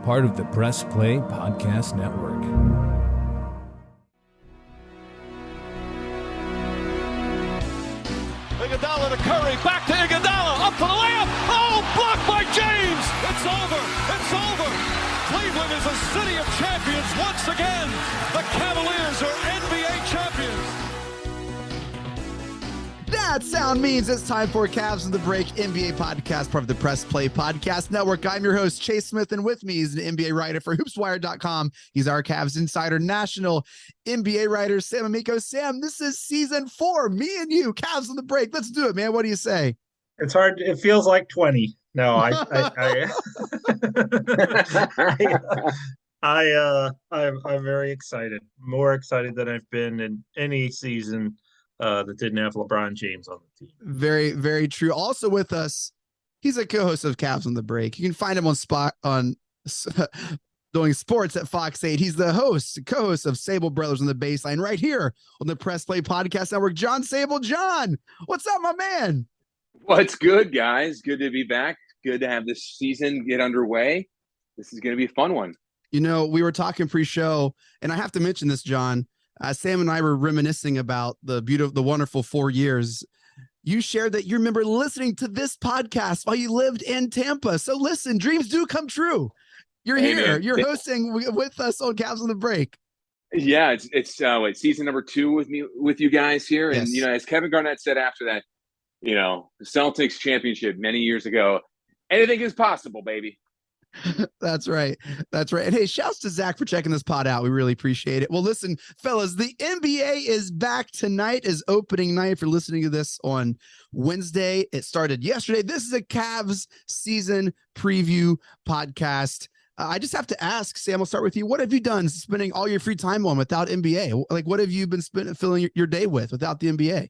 part of the Press Play Podcast Network. Iguodala to Curry, back to Iguodala, up for the layup. Oh, blocked by James. It's over. It's over. Cleveland is a city of champions once again. The Cavaliers are NBA champions. That sound means it's time for Cavs on the Break NBA podcast, part of the Press Play Podcast Network. I'm your host, Chase Smith, and with me is an NBA writer for hoopswire.com. He's our Cavs insider, national NBA writer, Sam Amico. Sam, this is season 4. Me and you, Cavs on the Break. Let's do it, man. What do you say? It's hard. It feels like 20. No, I'm very excited. More excited than I've been in any season that didn't have LeBron James on the team. Very, very true. Also with us, he's a co-host of Cavs on the Break. You can find him on doing sports at Fox 8. He's the co-host of Sable Brothers on the Baseline right here on the Press Play Podcast Network. John Sable. John, what's up, my man? What's good, guys? Good to be back. Good to have this season get underway. This is going to be a fun one. You know, we were talking pre-show, and I have to mention this, John. Sam and I were reminiscing about the wonderful 4 years. You shared that you remember listening to this podcast while you lived in Tampa. So listen, dreams do come true. You're here. Man. You're hosting with us on Cavs on the Break. Yeah, it's season number 2 with you guys here. And, yes. As Kevin Garnett said after that, the Celtics championship many years ago, anything is possible, baby. That's right. That's right. And hey, shouts to Zach for checking this pod out. We really appreciate it. Well, listen, fellas, the NBA is back. Tonight is opening night. If you're listening to this on Wednesday, it started yesterday. This is a Cavs season preview podcast. I just have to ask, Sam, I'll start with you. What have you done spending all your free time on without NBA? Like, what have you been filling your day with without the NBA?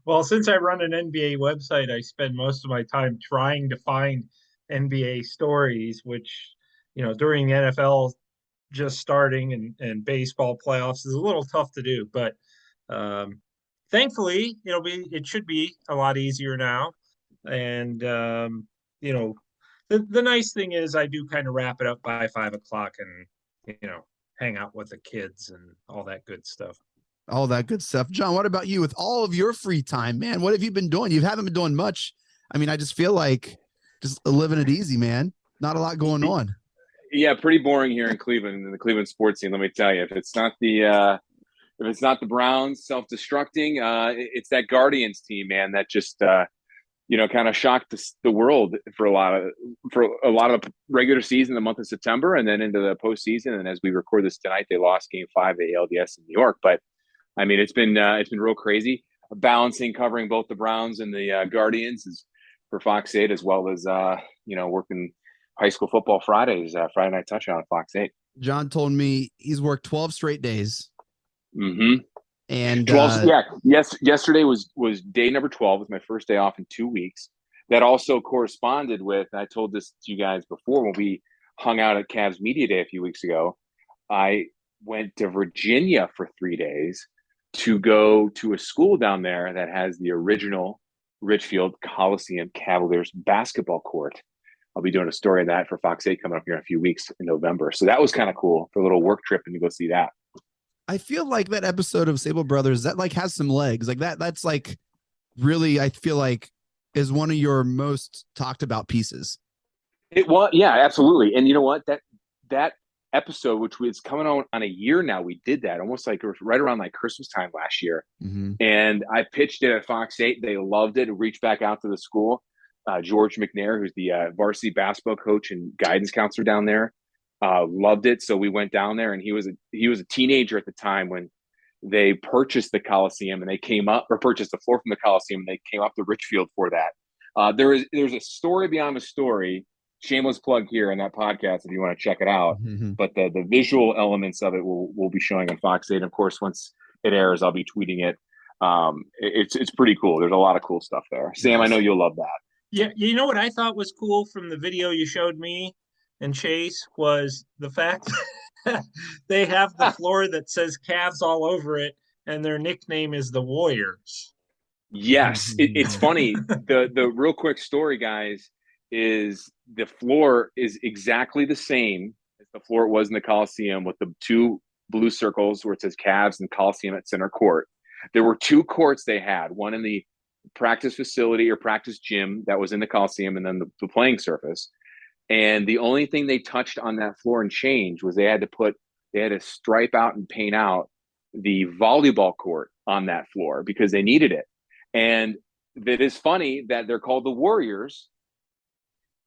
Well, since I run an NBA website, I spend most of my time trying to find NBA stories, which, during the NFL just starting and baseball playoffs is a little tough to do. But thankfully, it should be a lot easier now. And, the nice thing is I do kind of wrap it up by 5 o'clock and, hang out with the kids and all that good stuff. All that good stuff. John, what about you with all of your free time, man? What have you been doing? You haven't been doing much. I mean, I just feel like just living it easy, man. Not a lot going on. Yeah, pretty boring here in Cleveland, in the Cleveland sports scene. Let me tell you, if it's not the Browns self-destructing, it's that Guardians team, man. That just kind of shocked the world for a lot of the regular season, the month of September, and then into the postseason. And as we record this tonight, they lost Game 5 at ALDS in New York. But I mean, it's been real crazy. Balancing, covering both the Browns and the Guardians is for Fox 8, as well as working high school football Fridays, Friday Night Touchdown on Fox 8. John told me he's worked 12 straight days. Mm-hmm. And 12, yes, yesterday was day number 12. It was my first day off in 2 weeks. That also corresponded with, I told this to you guys before when we hung out at Cavs Media Day a few weeks ago, I went to Virginia for 3 days to go to a school down there that has the original Richfield Coliseum Cavaliers basketball court. I'll be doing a story of that for Fox 8 coming up here in a few weeks in November. So that was kind of cool for a little work trip and to go see that. I feel like that episode of Sable Brothers that like has some legs like that. That's like really, I feel like is one of your most talked about pieces. It was, yeah, absolutely. And you know what, that episode, which was coming on a year now, we did that almost like it was right around like Christmas time last year. Mm-hmm. And I pitched it at Fox 8. They loved it. Reached back out to the school. George McNair, who's the varsity basketball coach and guidance counselor down there, loved it. So we went down there, and he was a teenager at the time when they purchased the Coliseum, and they came up or purchased the floor from the Coliseum, and they came up to Richfield for that. There's a story beyond the story. Shameless plug here in that podcast if you want to check it out. Mm-hmm. But the visual elements of it will be showing on Fox 8. And of course, once it airs, I'll be tweeting it. It's pretty cool. There's a lot of cool stuff there. Sam, I know you'll love that. Yeah, you know what I thought was cool from the video you showed me and Chase was the fact that they have the floor that says Cavs all over it, and their nickname is the Warriors. Yes, it's funny. The real quick story, guys, is the floor is exactly the same as the floor it was in the Coliseum, with the two blue circles where it says Cavs and Coliseum at center court. There were two courts they had, one in the practice facility or practice gym that was in the Coliseum, and then the playing surface. And the only thing they touched on that floor and change was they had to stripe out and paint out the volleyball court on that floor because they needed it. And it is funny that they're called the Warriors.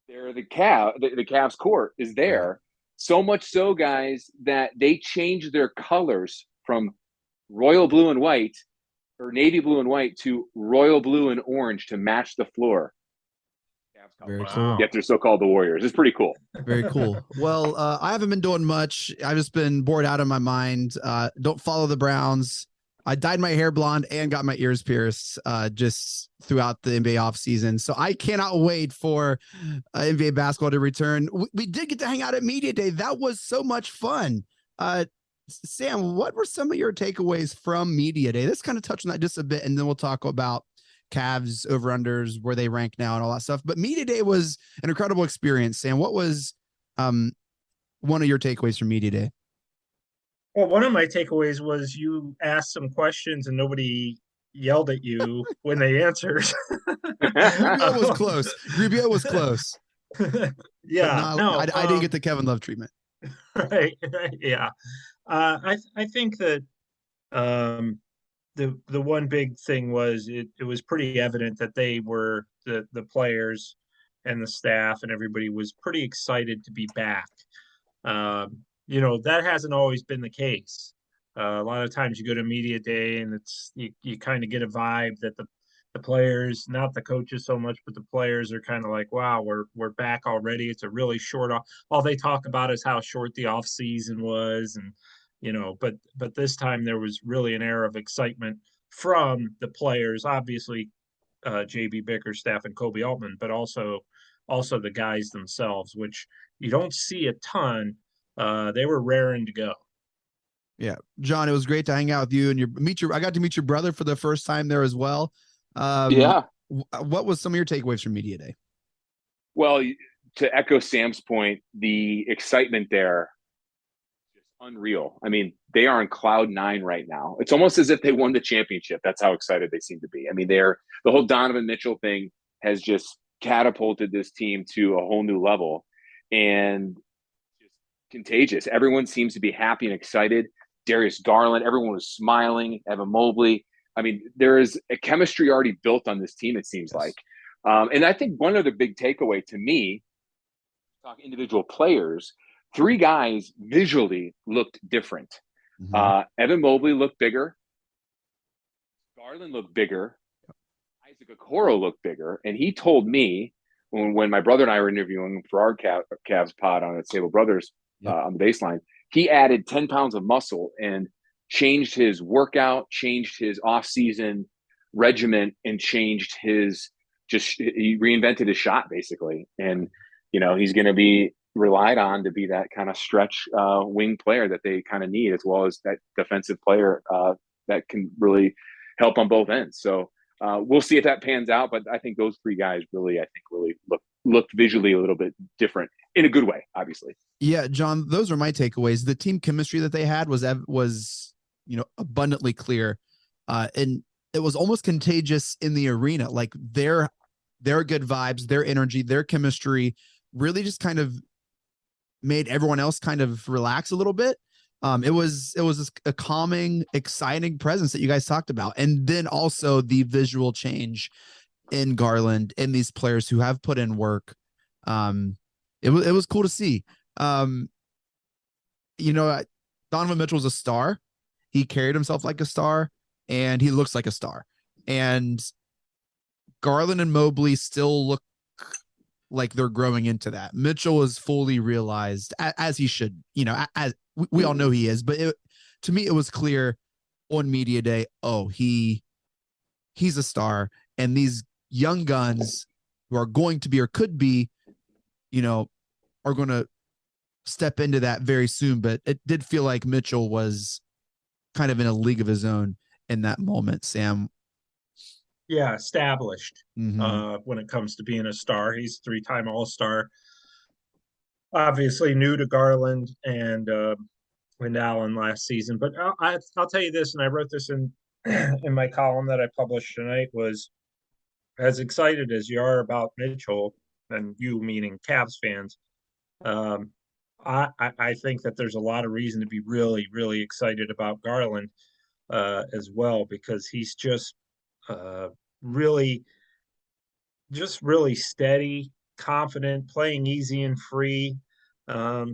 They're the Cavs court is there. So much so, guys, that they changed their colors from royal blue and white or navy blue and white to royal blue and orange to match the floor. Very cool. Yet they're so called the Warriors. It's pretty cool. Very cool. Well, I haven't been doing much. I've just been bored out of my mind. Don't follow the Browns. I dyed my hair blonde and got my ears pierced just throughout the NBA offseason. So I cannot wait for NBA basketball to return. We did get to hang out at Media Day. That was so much fun. Sam, what were some of your takeaways from Media Day? Let's kind of touch on that just a bit, and then we'll talk about Cavs over-unders, where they rank now and all that stuff. But Media Day was an incredible experience. Sam, what was one of your takeaways from Media Day? Well, one of my takeaways was you asked some questions and nobody yelled at you when they answered. Rubio was close. Rubio was close. Yeah. I didn't get the Kevin Love treatment. Right. Yeah. I think that the one big thing was it was pretty evident that they were the players and the staff and everybody was pretty excited to be back. That hasn't always been the case. A lot of times you go to Media Day and you kind of get a vibe that the players, not the coaches so much, but the players are kind of like, wow, we're back already. It's a really short off. All they talk about is how short the off season was, and but this time there was really an air of excitement from the players, obviously JB Bickerstaff and Kobe Altman, but also the guys themselves, which you don't see a ton. They were raring to go. Yeah, John, it was great to hang out with you and I got to meet your brother for the first time there as well. What was some of your takeaways from Media Day? Well, to echo Sam's point, the excitement there is unreal. I mean, they are on cloud 9 right now. It's almost as if they won the championship. That's how excited they seem to be. I mean, the whole Donovan Mitchell thing has just catapulted this team to a whole new level, and just contagious. Everyone seems to be happy and excited. Darius Garland, everyone was smiling. Evan Mobley. I mean, there is a chemistry already built on this team, it seems like. And I think one other big takeaway to me, talk individual players, 3 guys visually looked different. Mm-hmm. Evan Mobley looked bigger. Garland looked bigger. Isaac Okoro looked bigger. And he told me when my brother and I were interviewing for our Cavs pod on at Sable Brothers on the baseline, he added 10 pounds of muscle and changed his workout, changed his off-season regimen, and changed he reinvented his shot basically. And, he's going to be relied on to be that kind of stretch wing player that they kind of need, as well as that defensive player that can really help on both ends. So we'll see if that pans out. But I think those 3 guys really looked visually a little bit different in a good way, obviously. Yeah, John, those are my takeaways. The team chemistry that they had was abundantly clear, and it was almost contagious in the arena. Like their good vibes, their energy, their chemistry really just kind of made everyone else kind of relax a little bit. It was a calming, exciting presence that you guys talked about, and then also the visual change in Garland and these players who have put in work. It was cool to see. Donovan Mitchell's a star. He carried himself like a star, and he looks like a star. And Garland and Mobley still look like they're growing into that. Mitchell is fully realized, as he should, as we all know he is. But to me, it was clear on Media Day, he's a star. And these young guns who are going to be or could be, are going to step into that very soon. But it did feel like Mitchell was kind of in a league of his own in that moment, Sam. Yeah, established Mm-hmm. when it comes to being a star. He's 3-time All-Star. obviously new to Garland and Allen last season. But I'll tell you this, and I wrote this in in my column that I published tonight, was as excited as you are about Mitchell, and you meaning Cavs fans, um, I think that there's a lot of reason to be really, really excited about Garland as well, because he's uh, really, really steady, confident, playing easy and free.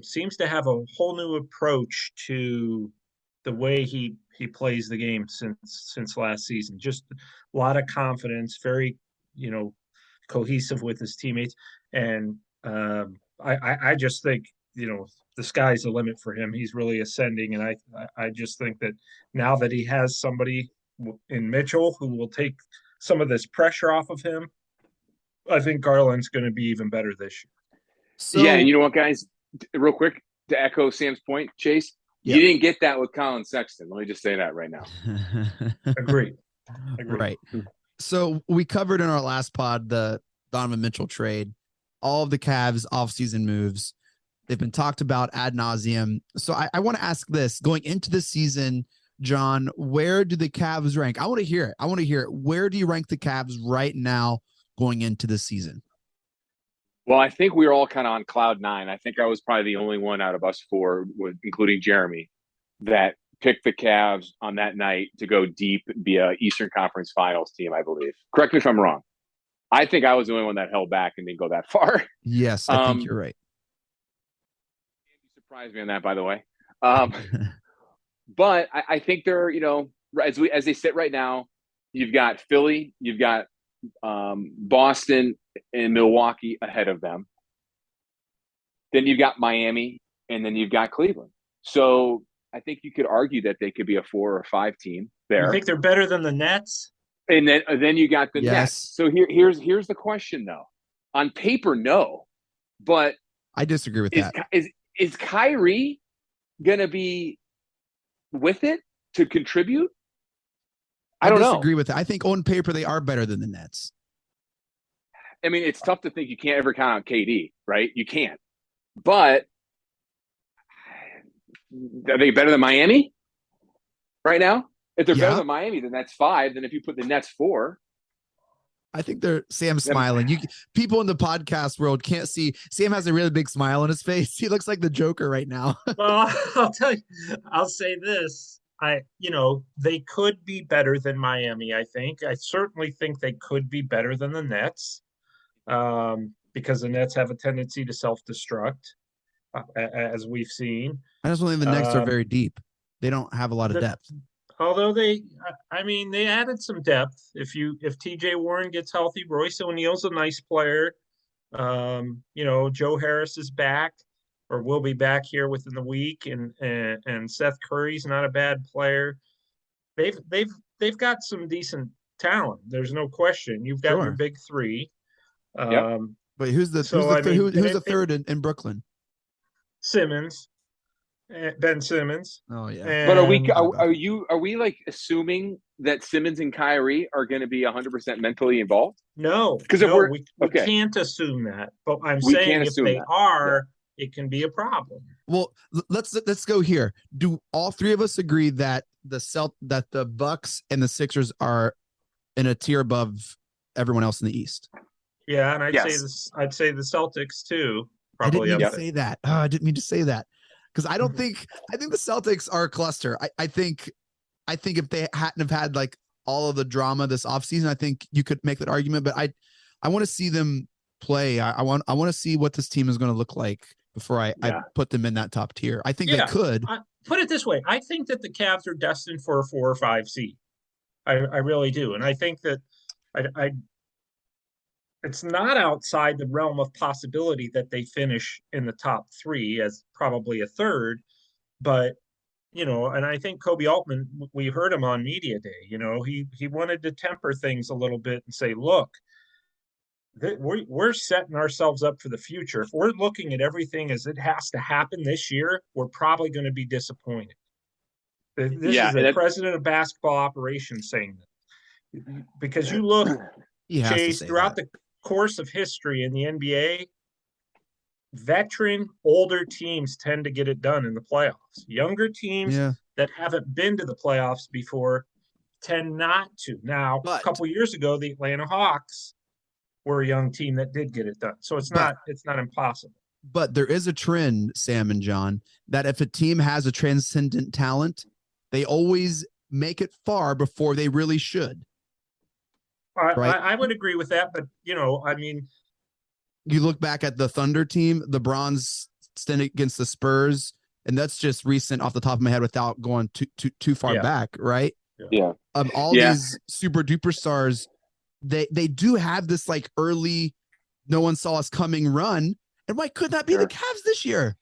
Seems to have a whole new approach to the way he plays the game since last season. Just a lot of confidence, very you know cohesive with his teammates, and I just think the sky's the limit for him. He's really ascending, and I just think that now that he has somebody in Mitchell who will take some of this pressure off of him, I think Garland's going to be even better this year. So yeah, and you know what, guys? Real quick, to echo Sam's point, Chase, yeah. you didn't get that with Colin Sexton. Let me just say that right now. Agreed. Right. So we covered in our last pod the Donovan Mitchell trade, all of the Cavs offseason moves. They've been talked about ad nauseum. So I want to ask this going into the season, John, where do the Cavs rank? I want to hear it. Where do you rank the Cavs right now going into the season? Well, I think we were all kind of on cloud nine. I think I was probably the only one out of us four, including Jeremy, that picked the Cavs on that night to go deep, be a Eastern Conference Finals team, I believe. Correct me if I'm wrong. I think I was the only one that held back and didn't go that far. Yes, I think you're right. You surprised me on that, by the way. But I think they're, as they sit right now, you've got Philly, you've got Boston and Milwaukee ahead of them. Then you've got Miami, and then you've got Cleveland. So I think you could argue that they could be a 4 or 5 team there. You think they're better than the Nets? And then you got the Nets. So here's the question, though. On paper, no, but I disagree with that. Is Kyrie gonna be with it to contribute? I don't disagree with that. I think on paper they are better than the Nets. I mean, it's tough to think you can't ever count on KD, right? You can't. But are they better than Miami right now? If they're better than Miami, then that's 5. Then if you put the Nets 4, I think Sam's smiling. People in the podcast world can't see. Sam has a really big smile on his face. He looks like the Joker right now. Well, I'll say this. They could be better than Miami. I certainly think they could be better than the Nets, because the Nets have a tendency to self-destruct, as we've seen. I just don't think the Nets are very deep. They don't have a lot of depth. Although they added some depth. If TJ Warren gets healthy, Royce O'Neal's a nice player. Joe Harris is back, or will be back here within the week, and Seth Curry's not a bad player. They've got some decent talent. There's no question. You've got your big 3. Wait, who's the third in Brooklyn? Simmons. Ben Simmons. Oh yeah. But are we like assuming that Simmons and Kyrie are going to be 100% mentally involved? No, because we can't assume that. But I'm saying if they are, it can be a problem. Well, let's go here. Do all 3 of us agree that the Bucks and the Sixers are in a tier above everyone else in the East? Yeah, and I'd say the Celtics too. Probably. I didn't mean to say that. I didn't mean to say that. Because I think the Celtics are a cluster. I think if they hadn't have had like all of the drama this offseason, I think you could make that argument. But I want to see them play. I want to see what this team is going to look like before I put them in that top tier. I think they could. Put it this way. I think that the Cavs are destined for a 4 or 5 seed. I really do. And I think that it's not outside the realm of possibility that they finish in the top 3 as probably a 3rd. But, and I think Kobe Altman, we heard him on Media Day, he wanted to temper things a little bit and say, look, we're setting ourselves up for the future. If we're looking at everything as it has to happen this year, we're probably going to be disappointed. This is the president of basketball operations saying that. Because you look, Chase, throughout the course of history in the NBA, veteran, older teams tend to get it done in the playoffs. Younger teams that haven't been to the playoffs before tend not to. Now, a couple years ago, the Atlanta Hawks were a young team that did get it done. So it's not impossible. But there is a trend, Sam and John, that if a team has a transcendent talent, they always make it far before they really should. Right? I would agree with that, but you look back at the Thunder team, the bronze stand against the Spurs, and that's just recent off the top of my head without going too far back, right? Yeah. All these super duper stars, they do have this like early, no one saw us coming run. And why could that be the Cavs this year?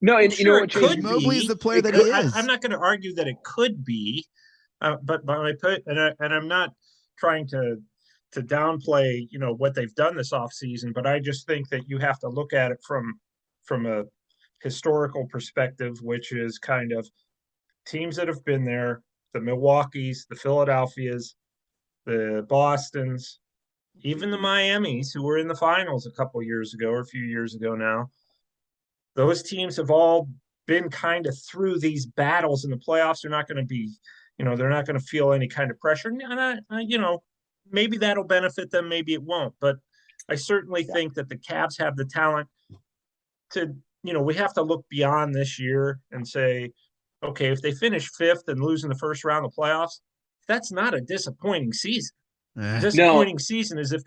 No, and you know what, could Mobley is the player that he is. I'm not going to argue that it could be, but I'm not trying to downplay what they've done this offseason, but I just think that you have to look at it from a historical perspective, which is kind of teams that have been there, the Milwaukees, the Philadelphias, the Bostons, even the Miamis, who were in the finals a couple years ago or a few years ago now. Those teams have all been kind of through these battles in the playoffs. They're not going to be, they're not going to feel any kind of pressure. And maybe that'll benefit them, maybe it won't. But I certainly think that the Cavs have the talent to, we have to look beyond this year and say, okay, if they finish fifth and lose in the first round of playoffs, that's not a disappointing season. Disappointing season is if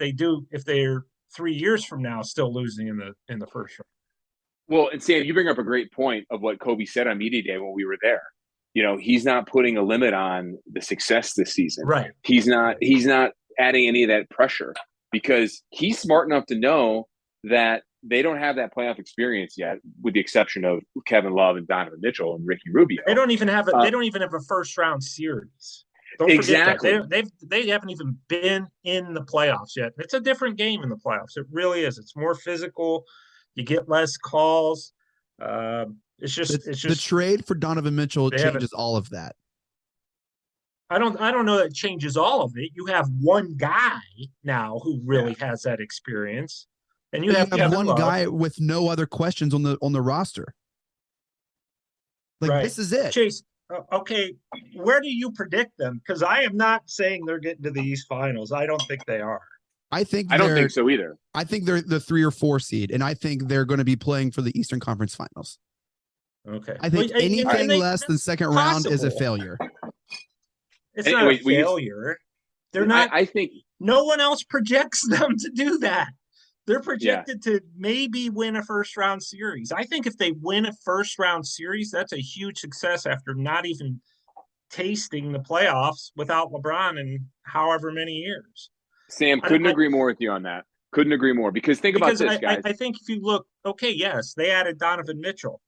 they're 3 years from now still losing in the first round. Well, and Sam, you bring up a great point of what Kobe said on media day when we were there. He's not putting a limit on the success this season. Right. He's not adding any of that pressure because he's smart enough to know that they don't have that playoff experience yet, with the exception of Kevin Love and Donovan Mitchell and Ricky Rubio. They don't even have a first round series. Don't exactly. forget that. They haven't even been in the playoffs yet. It's a different game in the playoffs. It really is. It's more physical. You get less calls. It's just the trade for Donovan Mitchell changes all of that. I don't know that it changes all of it. You have one guy now who really has that experience, and you have one guy with no other questions on the roster. This is it. Chase, okay, where do you predict them? Because I am not saying they're getting to the East Finals. I don't think they are. I don't think so either. I think they're the 3 or 4 seed, and I think they're going to be playing for the Eastern Conference Finals. Okay. I think anything less than second round is a failure. It's not a failure. They're not. I think no one else projects them to do that. They're projected to maybe win a first round series. I think if they win a first round series, that's a huge success after not even tasting the playoffs without LeBron in however many years. Sam, couldn't agree more with you on that. Couldn't agree more. Because think about this, guys. I think if you look, yes, they added Donovan Mitchell.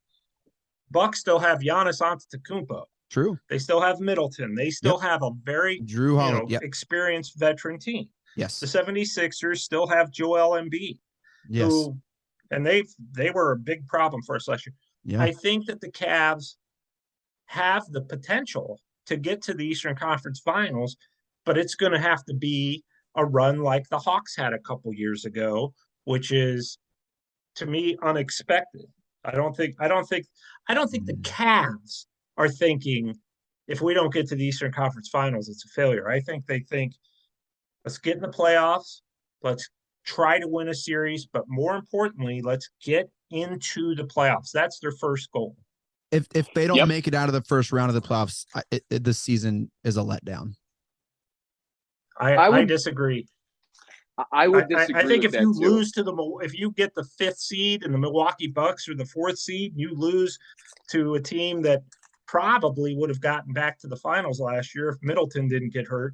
Bucks still have Giannis Antetokounmpo. True. They still have Middleton. They still have a very experienced veteran team. Yes. The 76ers still have Joel Embiid. Yes. And they were a big problem for us last year. Yeah. I think that the Cavs have the potential to get to the Eastern Conference Finals, but it's going to have to be a run like the Hawks had a couple years ago, which is, to me, unexpected. I don't think the Cavs are thinking, if we don't get to the Eastern Conference Finals, it's a failure. I think they think, let's get in the playoffs, let's try to win a series, but more importantly, let's get into the playoffs. That's their first goal. If they don't make it out of the first round of the playoffs, this season is a letdown. I disagree. I would disagree. I think if you lose if you get the 5th seed and the Milwaukee Bucks or the 4th seed, you lose to a team that probably would have gotten back to the finals last year if Middleton didn't get hurt.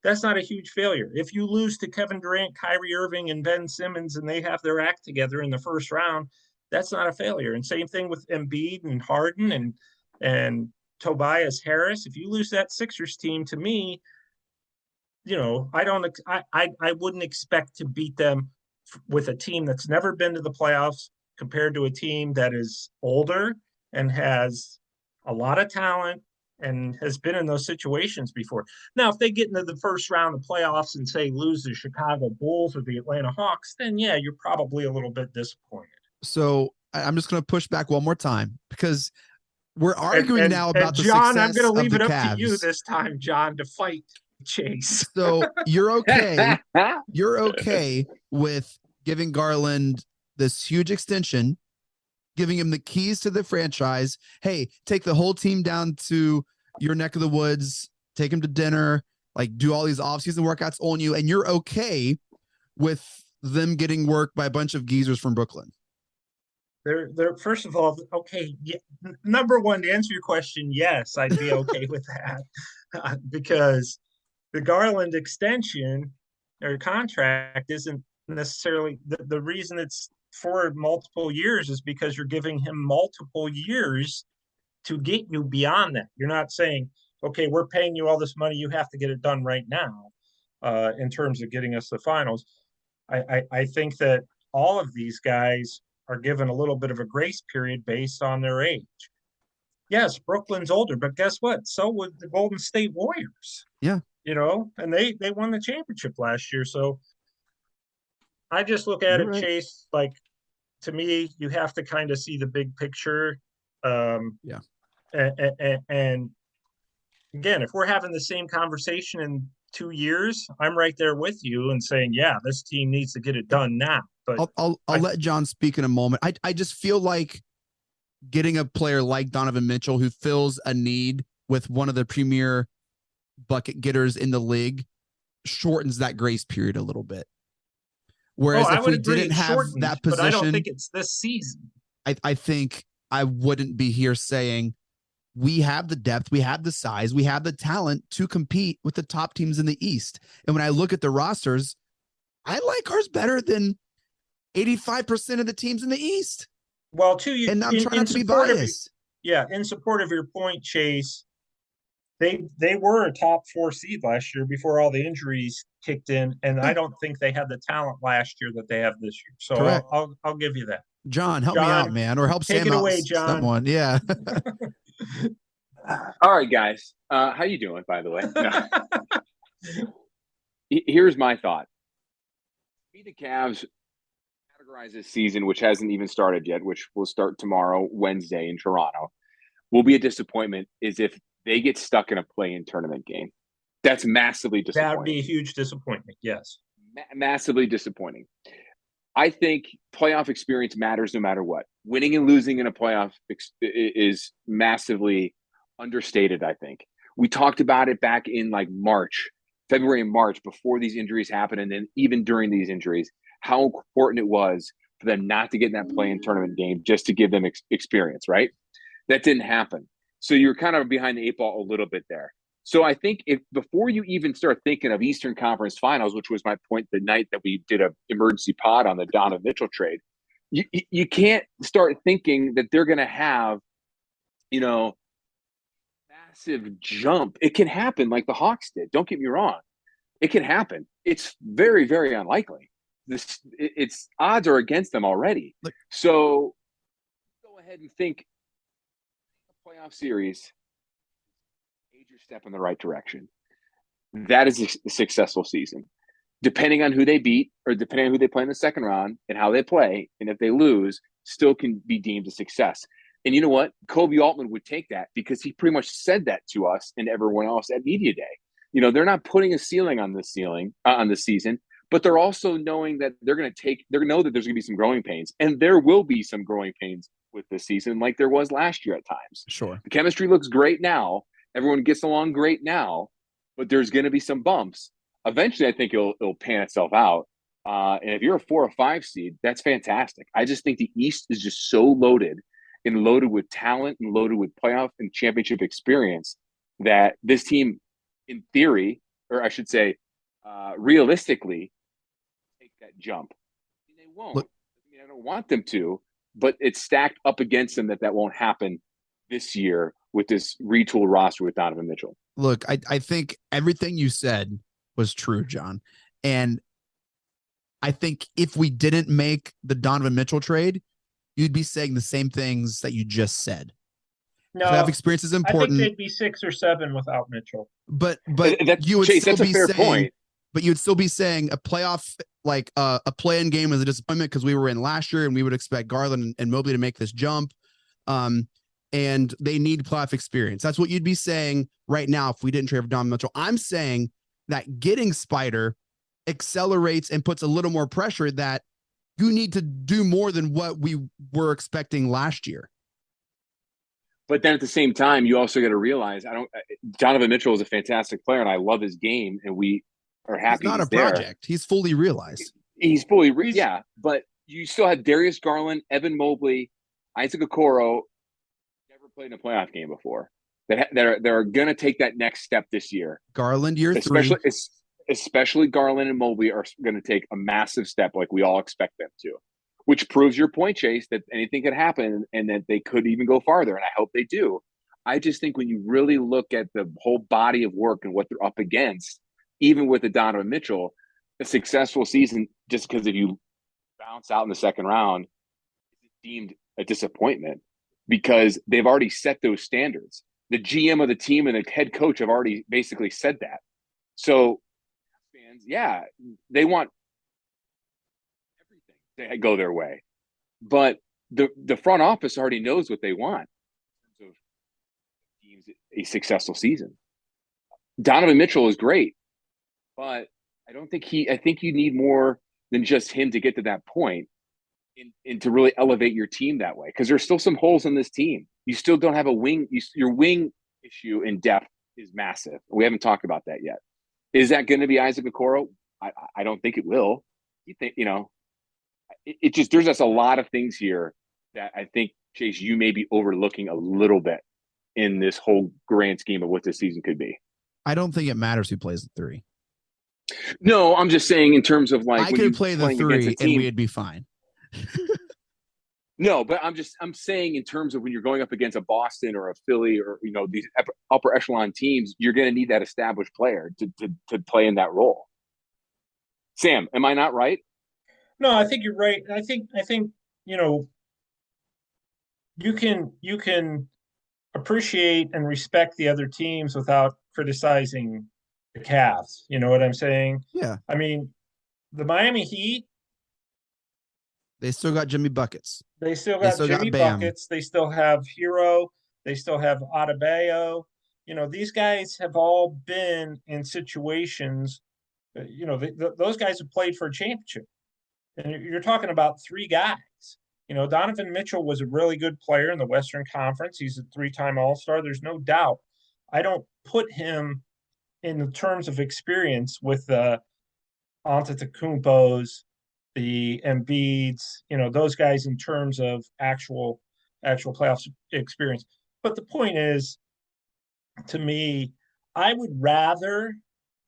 That's not a huge failure. If you lose to Kevin Durant, Kyrie Irving, and Ben Simmons, and they have their act together in the first round, that's not a failure. And same thing with Embiid and Harden and Tobias Harris. If you lose that Sixers team, to me, I wouldn't expect to beat them with a team that's never been to the playoffs compared to a team that is older and has a lot of talent and has been in those situations before. Now, if they get into the first round of playoffs and say lose the Chicago Bulls or the Atlanta Hawks, then you're probably a little bit disappointed. So I'm just going to push back one more time because we're arguing now and about the John, I'm success going to of leave the it up to you Cavs. this time, John, to fight Chase. So you're okay. You're okay with giving Garland this huge extension, giving him the keys to the franchise. Hey, take the whole team down to your neck of the woods, take him to dinner, like do all these off-season workouts on you, and you're okay with them getting work by a bunch of geezers from Brooklyn. They're first of all, okay. Yeah, number one, to answer your question, yes, I'd be okay with that because the Garland extension or contract isn't necessarily the reason it's for multiple years is because you're giving him multiple years to get you beyond that. You're not saying, okay, we're paying you all this money, you have to get it done right now in terms of getting us the finals. I think that all of these guys are given a little bit of a grace period based on their age. Yes, Brooklyn's older, but guess what? So would the Golden State Warriors. Yeah. And they won the championship last year. So I just look at You're it, right. Chase, like to me, you have to kind of see the big picture. Yeah. And again, if we're having the same conversation in 2 years, I'm right there with you and saying, yeah, this team needs to get it done now. But I'll let John speak in a moment. I just feel like getting a player like Donovan Mitchell who fills a need with one of the premier bucket getters in the league shortens that grace period a little bit. Whereas if we didn't have that position, but I don't think it's this season. I think I wouldn't be here saying we have the depth, we have the size, we have the talent to compete with the top teams in the East. And when I look at the rosters, I like ours better than 85% of the teams in the East. Well, and I'm trying not to be biased. In support of your point, Chase, they were a top 4 seed last year before all the injuries kicked in, and I don't think they had the talent last year that they have this year. So I'll give you that. John, help me out, man, or help take Sam it out. Away, John. Someone, yeah. All right, guys. How you doing, by the way? No. Here's my thought. The Cavs categorize this season, which hasn't even started yet, which will start tomorrow, Wednesday in Toronto, will be a disappointment is if they get stuck in a play-in tournament game. That's massively disappointing. That would be a huge disappointment, yes. Massively disappointing. I think playoff experience matters no matter what. Winning and losing in a playoff is massively understated, I think. We talked about it back in like February and March, before these injuries happened, and then even during these injuries, how important it was for them not to get in that play-in tournament game just to give them experience, right? That didn't happen. So you're kind of behind the 8 ball a little bit there. So I think if before you even start thinking of Eastern Conference Finals, which was my point the night that we did an emergency pod on the Donovan Mitchell trade, you can't start thinking that they're going to have, massive jump. It can happen like the Hawks did. Don't get me wrong. It can happen. It's very, very unlikely. It's odds are against them already. So go ahead and think a playoff series, major step in the right direction. That is a successful season. Depending on who they beat or depending on who they play in the second round and how they play, and if they lose, still can be deemed a success. And you know what? Kobe Altman would take that because he pretty much said that to us and everyone else at Media Day. They're not putting a ceiling on the season, but they're also knowing that they're going to know that there's going to be some growing pains, and there will be some growing pains with this season, like there was last year at times. Sure. The chemistry looks great now. Everyone gets along great now, but there's going to be some bumps. Eventually, I think it'll pan itself out. And if you're a 4 or 5 seed, that's fantastic. I just think the East is just so loaded with talent and loaded with playoff and championship experience that this team, in theory, or I should say, realistically, take that jump. And they won't. I don't want them to, but it's stacked up against them that won't happen this year with this retool roster with Donovan Mitchell. Look, I think everything you said was true, John. And I think if we didn't make the Donovan Mitchell trade, you'd be saying the same things that you just said. No, playoff experience is important. I think they'd be 6 or 7 without Mitchell. But you would Chase, still that's be a fair saying, point. but you'd still be saying a playoff, like a play-in game is a disappointment because we were in last year and we would expect Garland and Mobley to make this jump. And they need playoff experience. That's what you'd be saying right now if we didn't trade for Donovan Mitchell. I'm saying that getting Spider accelerates and puts a little more pressure that you need to do more than what we were expecting last year. But then at the same time, you also got to realize Donovan Mitchell is a fantastic player and I love his game and we are happy He's not a there. project. He's fully realized. He's fully, yeah. But you still have Darius Garland, Evan Mobley, Isaac Okoro, never played in a playoff game before. That are going to take that next step this year. Garland, year three. Especially Garland and Mobley are going to take a massive step like we all expect them to, which proves your point, Chase, that anything could happen and that they could even go farther. And I hope they do. I just think when you really look at the whole body of work and what they're up against, even with the Donovan Mitchell, a successful season, just because if you bounce out in the second round, is deemed a disappointment because they've already set those standards. The GM of the team and the head coach have already basically said that. So fans, yeah, they want everything to go their way. But the front office already knows what they want in terms of teams a successful season. Donovan Mitchell is great, but I think you need more than just him to get to that point and to really elevate your team that way. Because there's still some holes in this team. You still don't have a wing. Your wing issue in depth is massive. We haven't talked about that yet. Is that going to be Isaac Okoro? I don't think it will. It just, there's just a lot of things here that I think, Chase, you may be overlooking a little bit in this whole grand scheme of what this season could be. I don't think it matters who plays the three. No, I'm just saying in terms of like I could play the three and we'd be fine. No, but I'm saying in terms of when you're going up against a Boston or a Philly or these upper echelon teams, you're going to need that established player to play in that role. Sam, am I not right? No, I think you're right. I think you can appreciate and respect the other teams without criticizing the Cavs. You know what I'm saying? Yeah. I mean, the Miami Heat, they still got Jimmy Buckets. They still got Jimmy Buckets. They still have Hero. They still have Adebayo. These guys have all been in situations. Those guys have played for a championship, and you're talking about three guys. Donovan Mitchell was a really good player in the Western Conference. He's a three-time All-Star. There's no doubt. I don't put him in the terms of experience with the Antetokounmpos, the Embiids, those guys in terms of actual playoff experience. But the point is, to me, I would rather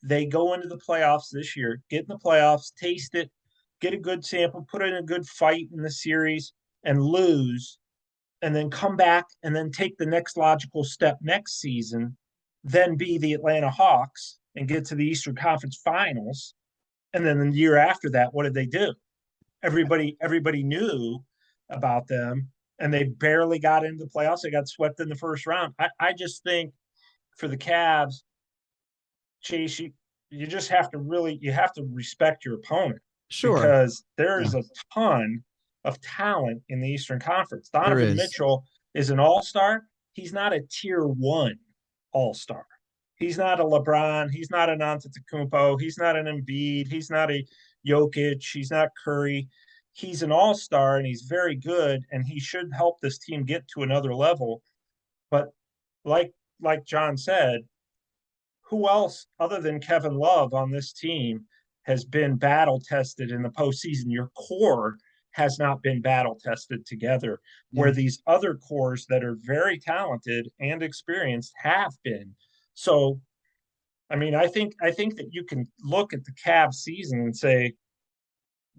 they go into the playoffs this year, get in the playoffs, taste it, get a good sample, put in a good fight in the series and lose, and then come back and then take the next logical step next season, then be the Atlanta Hawks and get to the Eastern Conference Finals. And then the year after that, what did they do? Everybody knew about them, and they barely got into the playoffs. They got swept in the first round. I just think for the Cavs, Chase, you just have to respect your opponent. Sure. Because there is a ton of talent in the Eastern Conference. Donovan Mitchell is an all-star. He's not a tier 1 all-star. He's not a LeBron. He's not an Antetokounmpo. He's not an Embiid. He's not a Jokic. He's not Curry. He's an all-star, and he's very good, and he should help this team get to another level. But like John said, who else other than Kevin Love on this team has been battle-tested in the postseason? Your core has not been battle-tested together, where these other cores that are very talented and experienced have been. So, I mean, I think that you can look at the Cavs season and say,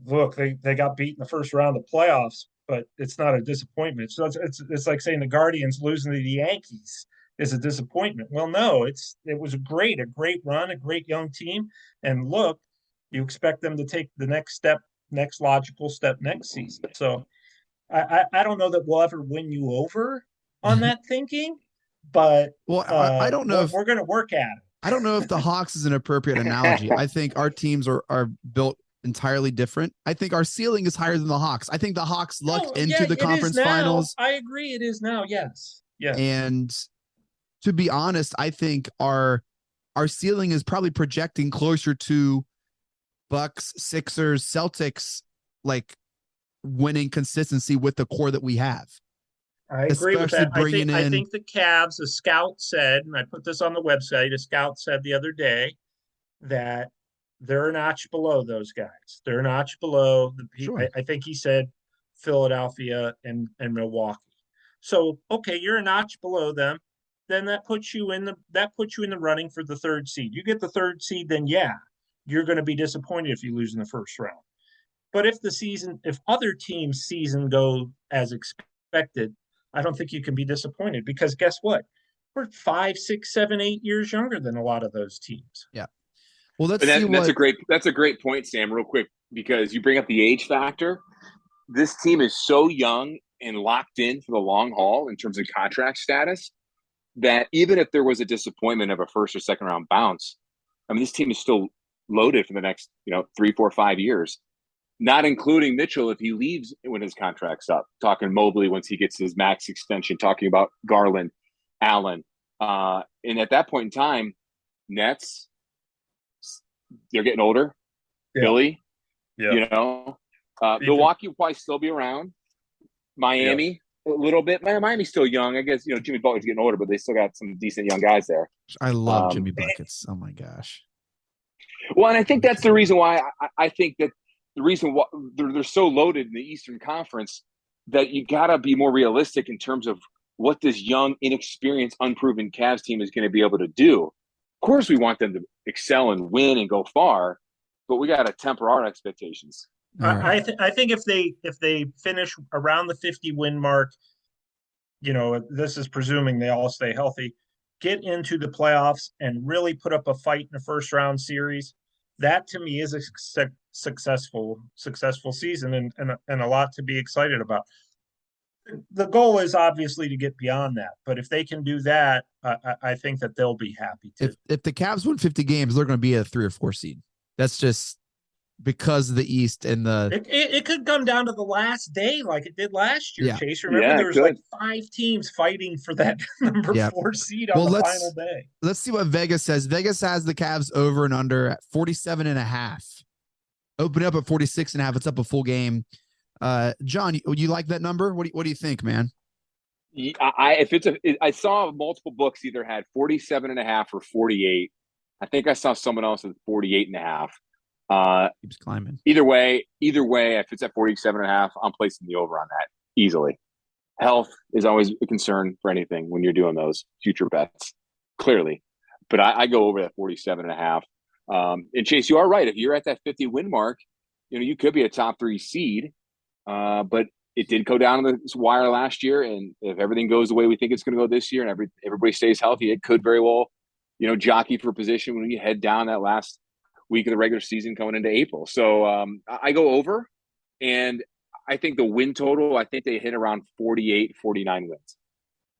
look, they got beat in the first round of the playoffs, but it's not a disappointment. So it's like saying the Guardians losing to the Yankees is a disappointment. Well, no, it was a great run, a great young team. And look, you expect them to take the next logical step next season. So I don't know that we'll ever win you over on that thinking, but I don't know we're going to work at it. I don't know if the Hawks is an appropriate analogy. I think our teams are built entirely different. I think our ceiling is higher than the Hawks. I think the Hawks lucked into the conference finals. I agree. It is now. Yes. Yes. And to be honest, I think our ceiling is probably projecting closer to Bucks, Sixers, Celtics, like winning consistency with the core that we have. I agree with that. I think the Cavs, a scout said, and I put this on the website, a scout said the other day that they're a notch below those guys. They're a notch below Sure. I think he said Philadelphia and Milwaukee. So, okay, you're a notch below them. Then that puts you in the running for the third seed. You get the third seed, then yeah, you're going to be disappointed if you lose in the first round. But if other teams' season go as expected, I don't think you can be disappointed because guess what? We're 5, 6, 7, 8 years younger than a lot of those teams. Yeah. Well, that's a great point, Sam, real quick, because you bring up the age factor. This team is so young and locked in for the long haul in terms of contract status that even if there was a disappointment of a first or second round bounce, I mean, this team is still loaded for the next, 3, 4, 5 years, not including Mitchell if he leaves when his contract's up, talking Mobley once he gets his max extension, talking about Garland, Allen. And at that point in time, Nets, they're getting older. Yeah. Philly, Milwaukee will probably still be around. Miami, a little bit. Miami's still young. I guess, Jimmy Butler's getting older, but they still got some decent young guys there. I love Jimmy Buckets. Oh, my gosh. Well, and I think that's the reason why I think that the reason why they're so loaded in the Eastern Conference that you got to be more realistic in terms of what this young, inexperienced, unproven Cavs team is going to be able to do. Of course, we want them to excel and win and go far, but we got to temper our expectations. Right. I think if they finish around the 50 win mark, this is presuming they all stay healthy, get into the playoffs and really put up a fight in the first round series. That to me is a successful season and a lot to be excited about. The goal is obviously to get beyond that, but if they can do that, I think that they'll be happy too. If the Cavs win 50 games, they're going to be a 3 or 4 seed. That's just because of the East and it could come down to the last day like it did last year. Chase, remember there was like 5 teams fighting for that number 4 seed on the final day. Let's see what Vegas says. Vegas has the Cavs over and under at 47.5. Open up at 46.5. It's up a full game. John, you like that number? What do you think, man? I saw multiple books either had 47.5 or 48. I think I saw someone else at 48.5. Keeps climbing. Either way, if it's at 47.5, I'm placing the over on that easily. Health is always a concern for anything when you're doing those future bets, clearly. But I go over that 47.5. And Chase, you are right. If you're at that 50 win mark, you could be a top 3 seed. But it did go down the wire last year, and if everything goes the way we think it's going to go this year, and everybody stays healthy, it could very well, jockey for position when you head down that last week of the regular season going into April. So I go over, and I think the win total, I think they hit around 48, 49 wins.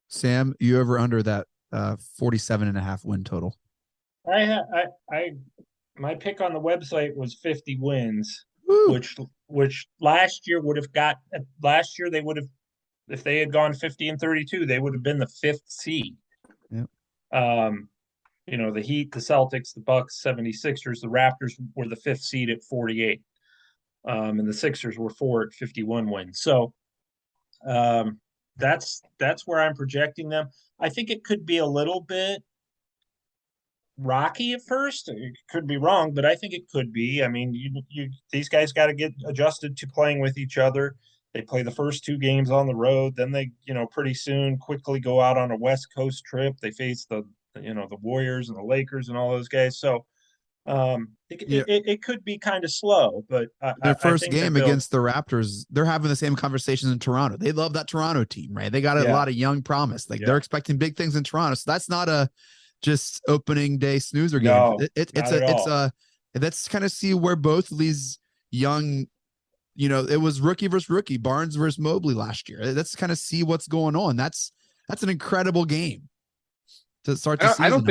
Sam, you over under that 47.5 win total? My pick on the website was 50 wins. Woo. Which last year they would have, if they had gone 50-32, they would have been the 5th seed. Yep. The Heat, the Celtics, the Bucks, 76ers, the Raptors were the 5th seed at 48. And the Sixers were 4 at 51 wins. So that's where I'm projecting them. I think it could be a little bit rocky at first. It could be wrong, but I think it could be. I mean, these guys got to get adjusted to playing with each other. They play the first 2 games on the road, then they, pretty soon quickly go out on a West Coast trip. They face the Warriors and the Lakers and all those guys. So it could be kind of slow, but their first game against the Raptors, they're having the same conversations in Toronto. They love that Toronto team, right? They got a lot of young promise. They're expecting big things in Toronto. So that's not a just opening day snoozer game. No, that's kind of see where both of these young, it was rookie versus rookie, Barnes versus Mobley last year. That's kind of see what's going on. That's an incredible game to start the season.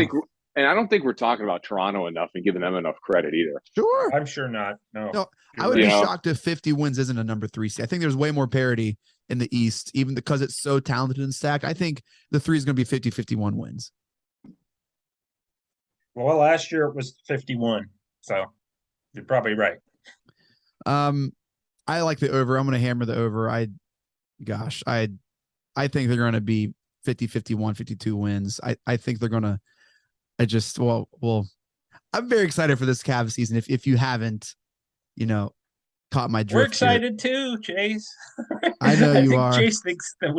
And I don't think we're talking about Toronto enough and giving them enough credit either. Sure. I'm sure not. No. No, You're I would right. be shocked if 50 wins isn't a number 3 seed. I think there's way more parity in the East, even because it's so talented and stacked. I think the 3 is going to be 50, 51 wins. Well, last year it was 51. So you're probably right. I like the over. I'm going to hammer the over. I think they're going to be 50, 51, 52 wins. I think they're going to, I'm very excited for this Cavs season. If you haven't, caught my drift. We're excited too, Chase. I know you think are. Chase thinks that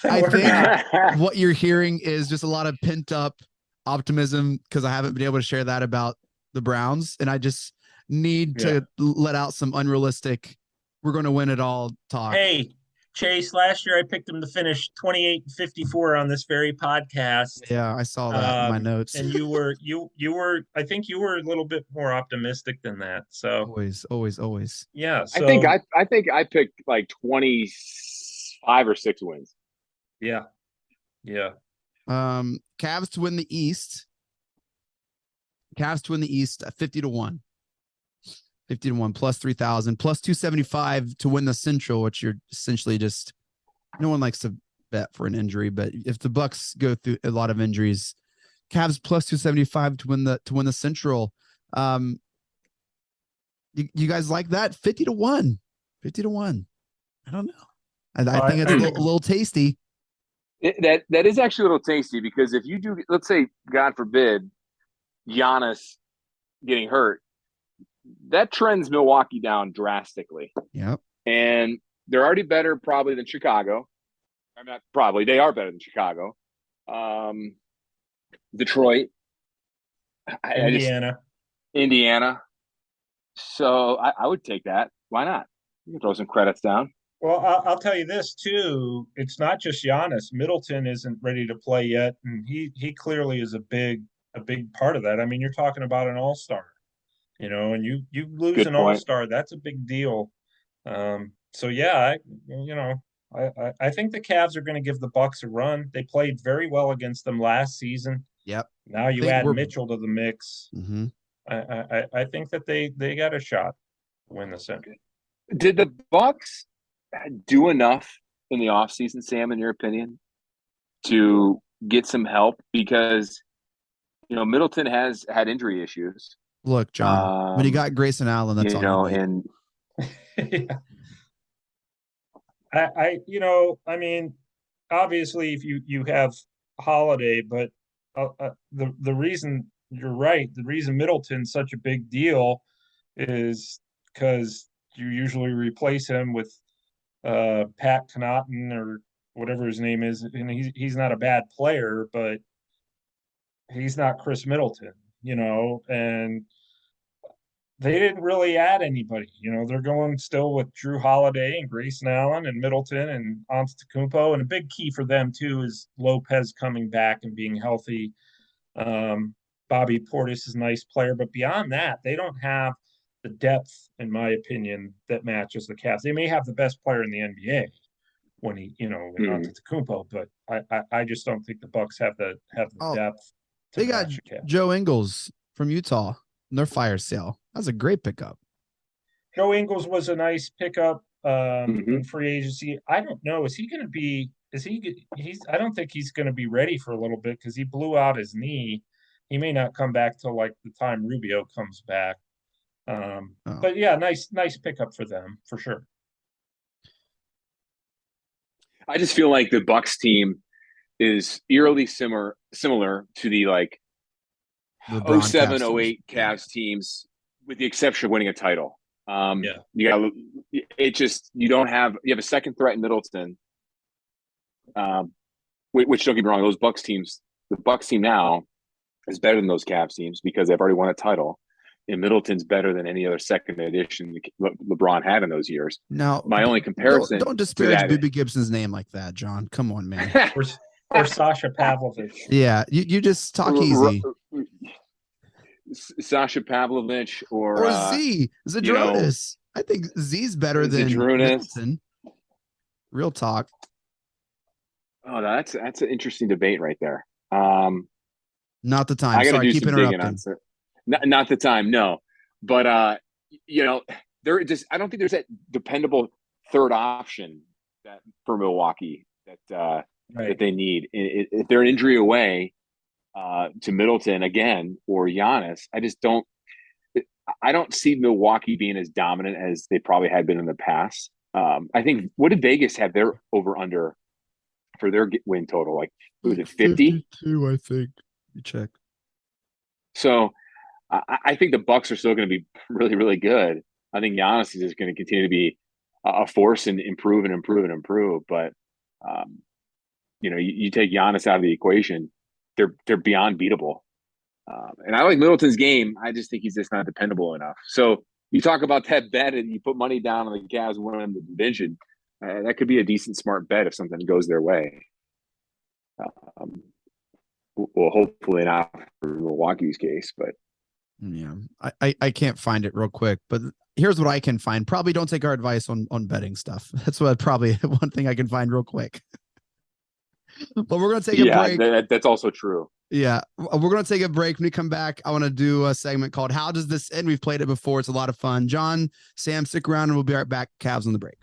I we're think not. what you're hearing is just a lot of pent up optimism because I haven't been able to share that about the Browns. And I just need to let out some unrealistic, we're going to win it all talk. Hey, Chase, last year I picked them to finish 28-54 on this very podcast. Yeah, I saw that in my notes. And you were, I think you were a little bit more optimistic than that. So always. Yeah. So, I think I picked like 25 or 6 wins. Yeah. Yeah. Cavs to win the East. Cavs to win the East 50-1. 50-1 plus 3,000 plus 275 to win the Central, which you're essentially just, no one likes to bet for an injury, but if the Bucks go through a lot of injuries, Cavs plus 275 to win the Central. You guys like that? 50-1. I don't know. I think it's a little tasty. That is actually a little tasty because if you do, let's say, God forbid, Giannis getting hurt, that trends Milwaukee down drastically. Yep. And they're already better probably than Chicago. I'm not probably. They are better than Chicago. Detroit. Indiana. So I would take that. Why not? You can throw some credits down. Well, I'll tell you this too. It's not just Giannis. Middleton isn't ready to play yet, and he clearly is a big part of that. I mean, you're talking about an all-star. And you lose Good an point. all-star, that's a big deal. So yeah, I think the Cavs are going to give the Bucks a run. They played very well against them last season. Yep. Now you add Mitchell to the mix. Mm-hmm. I think that they got a shot to win the Central. Did the Bucks do enough in the offseason, Sam, in your opinion, to get some help? Because Middleton has had injury issues. Look, John, when you got Grayson Allen, that's all you need. I mean, obviously, if you have Holiday, but the reason you're right, the reason Middleton's such a big deal is because you usually replace him with Pat Connaughton or whatever his name is, and he's not a bad player, but he's not Chris Middleton. And they didn't really add anybody. They're going still with Drew Holiday and Grayson Allen and Middleton and Antetokounmpo. And a big key for them, too, is Lopez coming back and being healthy. Bobby Portis is a nice player. But beyond that, they don't have the depth, in my opinion, that matches the Cavs. They may have the best player in the NBA when in Antetokounmpo, but I just don't think the Bucks have the depth. They got Joe Ingles from Utah in their fire sale. That's a great pickup. Joe Ingles was a nice pickup in free agency. I don't know. Is he going to be? I don't think he's going to be ready for a little bit because he blew out his knee. He may not come back till like the time Rubio comes back. But yeah, nice pickup for them for sure. I just feel like the Bucks team is eerily similar to the 07, 08 Cavs teams, with the exception of winning a title. You have a second threat in Middleton, which don't get me wrong, the Bucks team now is better than those Cavs teams because they've already won a title. And Middleton's better than any other second edition LeBron had in those years. Now, my only comparison. Don't disparage Boobie Gibson's name like that, John. Come on, man. Or Sasha Pavlovich. Yeah, you just talk easy. Sasha Pavlovich or Zadrunas. I think Z's better than Middleton. Real talk. Oh, that's an interesting debate right there. Not the time. I got to Sorry, do keep some digging interrupting. on not the time, no. But there just I don't think there's that dependable third option that for Milwaukee that they need. If they're an injury away to Middleton again or Giannis, I don't see Milwaukee being as dominant as they probably had been in the past. I think, what did Vegas have their over under for their win total? Like, was it 50? 52, I think. You check. So I think the Bucks are still going to be really, really good. I think Giannis is just going to continue to be a force and improve and improve and improve. But you take Giannis out of the equation, they're beyond beatable. And I like Middleton's game. I just think he's just not dependable enough. So you talk about that bet and you put money down on the Cavs winning the division. That could be a decent, smart bet if something goes their way. Well, hopefully not for Milwaukee's case, but yeah, I can't find it real quick, but here's what I can find. Probably don't take our advice on betting stuff. That's what probably one thing I can find real quick. But we're going to take a break. That's also true. Yeah, we're going to take a break. When we come back, I want to do a segment called How Does This End? We've played it before. It's a lot of fun. John, Sam, stick around and we'll be right back. Cavs on the break.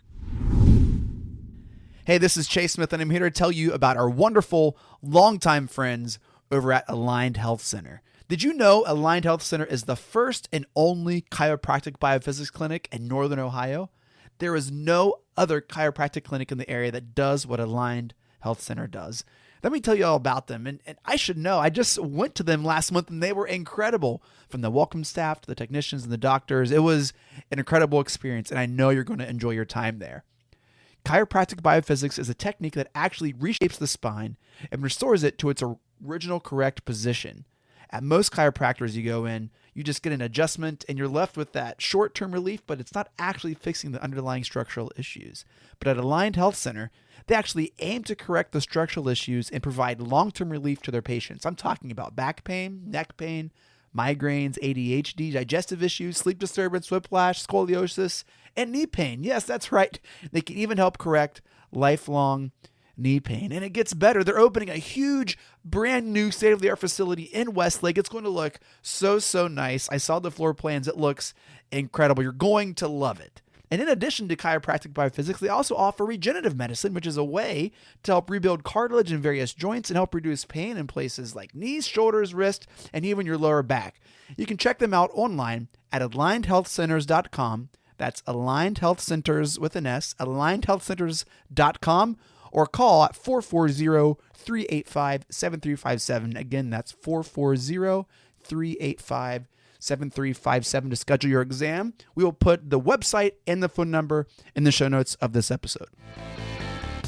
Hey, this is Chase Smith, and I'm here to tell you about our wonderful longtime friends over at Aligned Health Center. Did you know Aligned Health Center is the first and only chiropractic biophysics clinic in Northern Ohio? There is no other chiropractic clinic in the area that does what Aligned Health Center does. Let me tell you all about them. And I should know, I just went to them last month and they were incredible. From the welcome staff to the technicians and the doctors, it was an incredible experience, and I know you're going to enjoy your time there. Chiropractic biophysics is a technique that actually reshapes the spine and restores it to its original correct position. At most chiropractors you go in, you just get an adjustment and you're left with that short-term relief, but it's not actually fixing the underlying structural issues. But at Aligned Health Center, they actually aim to correct the structural issues and provide long-term relief to their patients. I'm talking about back pain, neck pain, migraines, ADHD, digestive issues, sleep disturbance, whiplash, scoliosis, and knee pain. Yes, that's right. They can even help correct lifelong knee pain. And it gets better. They're opening a huge, brand new state-of-the-art facility in Westlake. It's going to look so nice. I saw the floor plans. It looks incredible. You're going to love it. And in addition to chiropractic biophysics, they also offer regenerative medicine, which is a way to help rebuild cartilage in various joints and help reduce pain in places like knees, shoulders, wrist, and even your lower back. You can check them out online at alignedhealthcenters.com. That's Aligned Health Centers with an S, alignedhealthcenters.com, or call at 440-385-7357. Again, that's 440-385-7357 to schedule your exam. We will put the website and the phone number in the show notes of this episode.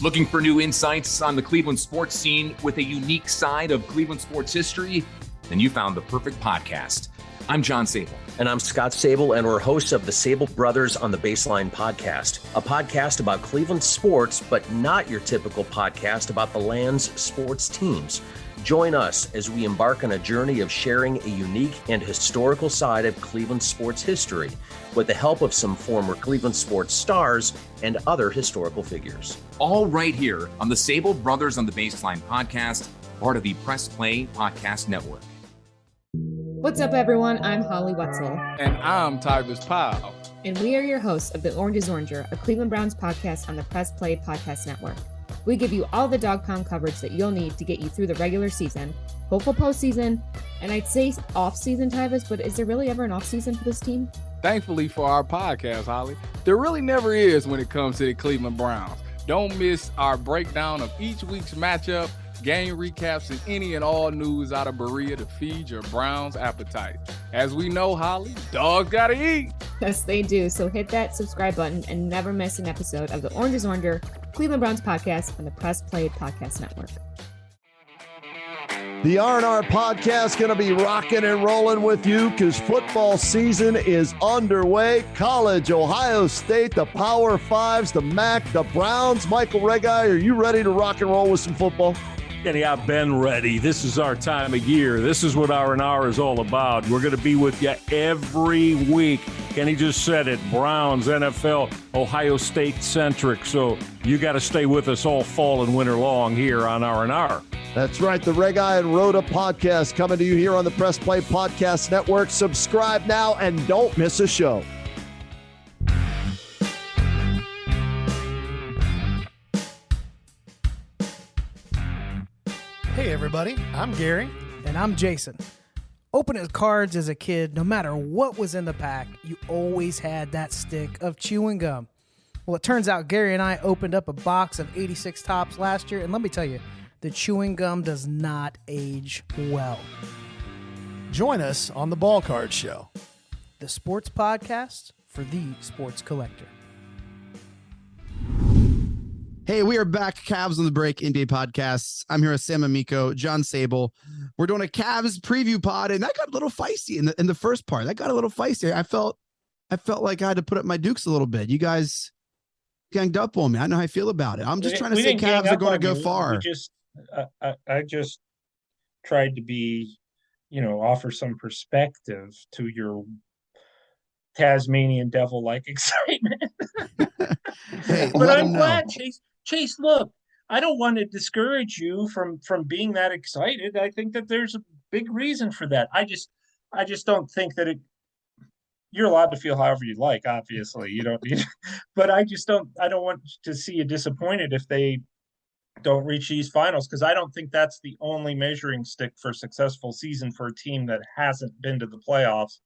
Looking for new insights on the Cleveland sports scene with a unique side of Cleveland sports history? Then you found the perfect podcast. I'm John Sable. And I'm Scott Sable, and we're hosts of the Sable Brothers on the Baseline podcast, a podcast about Cleveland sports, but not your typical podcast about the land's sports teams. Join us as we embark on a journey of sharing a unique and historical side of Cleveland sports history with the help of some former Cleveland sports stars and other historical figures. All right here on the Sable Brothers on the Baseline podcast, part of the Press Play Podcast Network. What's up, everyone? I'm Holly Wetzel. And I'm Tybus Powell. And we are your hosts of The Orange is Oranger, a Cleveland Browns podcast on the Press Play Podcast Network. We give you all the dog pound coverage that you'll need to get you through the regular season, hopeful postseason, and I'd say off-season, Tybus, but is there really ever an off-season for this team? Thankfully for our podcast, Holly, there really never is when it comes to the Cleveland Browns. Don't miss our breakdown of each week's matchup, game recaps, and any and all news out of Berea to feed your Browns appetite. As we know, Holly, dogs gotta eat. Yes, they do. So hit that subscribe button and never miss an episode of the Orange is Oranger, Cleveland Browns podcast on the Press Play Podcast Network. The R&R podcast going to be rocking and rolling with you because football season is underway. College, Ohio State, the Power Fives, the MAC, the Browns. Michael Regai, are you ready to rock and roll with some football? Kenny, I've been ready. This is our time of year. This is what R&R is all about. We're going to be with you every week. Kenny just said it, Browns, NFL, Ohio State centric. So you got to stay with us all fall and winter long here on R&R. That's right. The Red Eye and Rhoda podcast coming to you here on the Press Play Podcast Network. Subscribe now and don't miss a show. Hey everybody, I'm Gary. And I'm Jason. Opening cards as a kid, no matter what was in the pack, you always had that stick of chewing gum. Well, it turns out Gary and I opened up a box of 86 Tops last year, and let me tell you, the chewing gum does not age well. Join us on the Ball Card Show, the sports podcast for the sports collector. Hey, we are back. Cavs on the Break NBA podcasts. I'm here with Sam Amico, John Sable. We're doing a Cavs preview pod, and that got a little feisty in the first part. That got a little feisty. I felt like I had to put up my dukes a little bit. You guys ganged up on me. I know how I feel about it. I'm just trying to say Cavs are going to go far. I just tried to be, offer some perspective to your Tasmanian devil-like excitement. Hey, but I'm glad, Chase, look, I don't want to discourage you from being that excited. I think that there's a big reason for that. I just don't think that you're allowed to feel however you like, obviously. You don't need, but I don't want to see you disappointed if they don't reach these finals, because I don't think that's the only measuring stick for a successful season for a team that hasn't been to the playoffs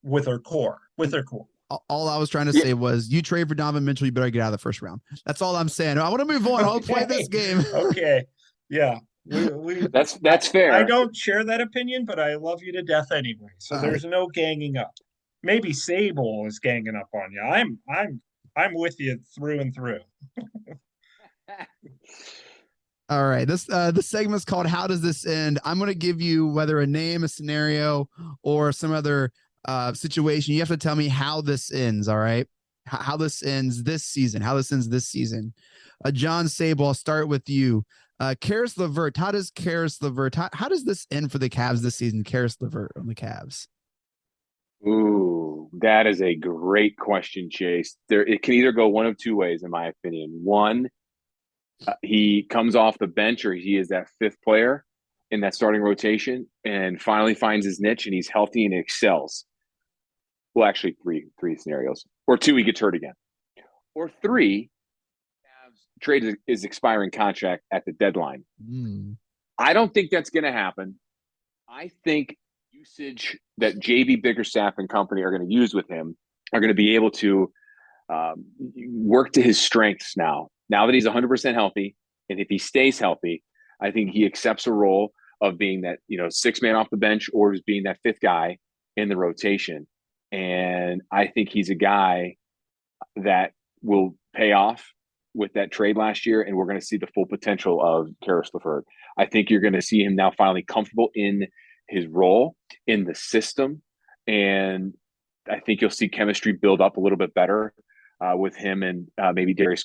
with their core. All I was trying to say was, you trade for Donovan Mitchell, you better get out of the first round. That's all I'm saying. I want to move on. I'll play this game. Okay. Yeah. That's fair. I don't share that opinion, but I love you to death anyway. So there's no ganging up. Maybe Sable is ganging up on you. I'm with you through and through. All right. This segment is called How Does This End? I'm going to give you whether a name, a scenario, or some other situation. You have to tell me how this ends. All right. How this ends this season. John Sable, I'll start with you. Karis LeVert. How does Karis LeVert? How does this end for the Cavs this season? Karis LeVert on the Cavs. Ooh, that is a great question, Chase. It can either go one of two ways, in my opinion. One, he comes off the bench, or he is that fifth player in that starting rotation and finally finds his niche and he's healthy and excels. Well, actually three scenarios. Or two, he gets hurt again. Or three, trade his expiring contract at the deadline. I don't think that's going to happen. I think usage that JB Bickerstaff and company are going to use with him are going to be able to work to his strengths now that he's 100% healthy. And if he stays healthy, I think he accepts a role of being that, sixth man off the bench, or as being that fifth guy in the rotation. And I think he's a guy that will pay off with that trade last year, and we're going to see the full potential of Karis LeVert. I think you're going to see him now finally comfortable in his role in the system, and I think you'll see chemistry build up a little bit better with him and maybe Darius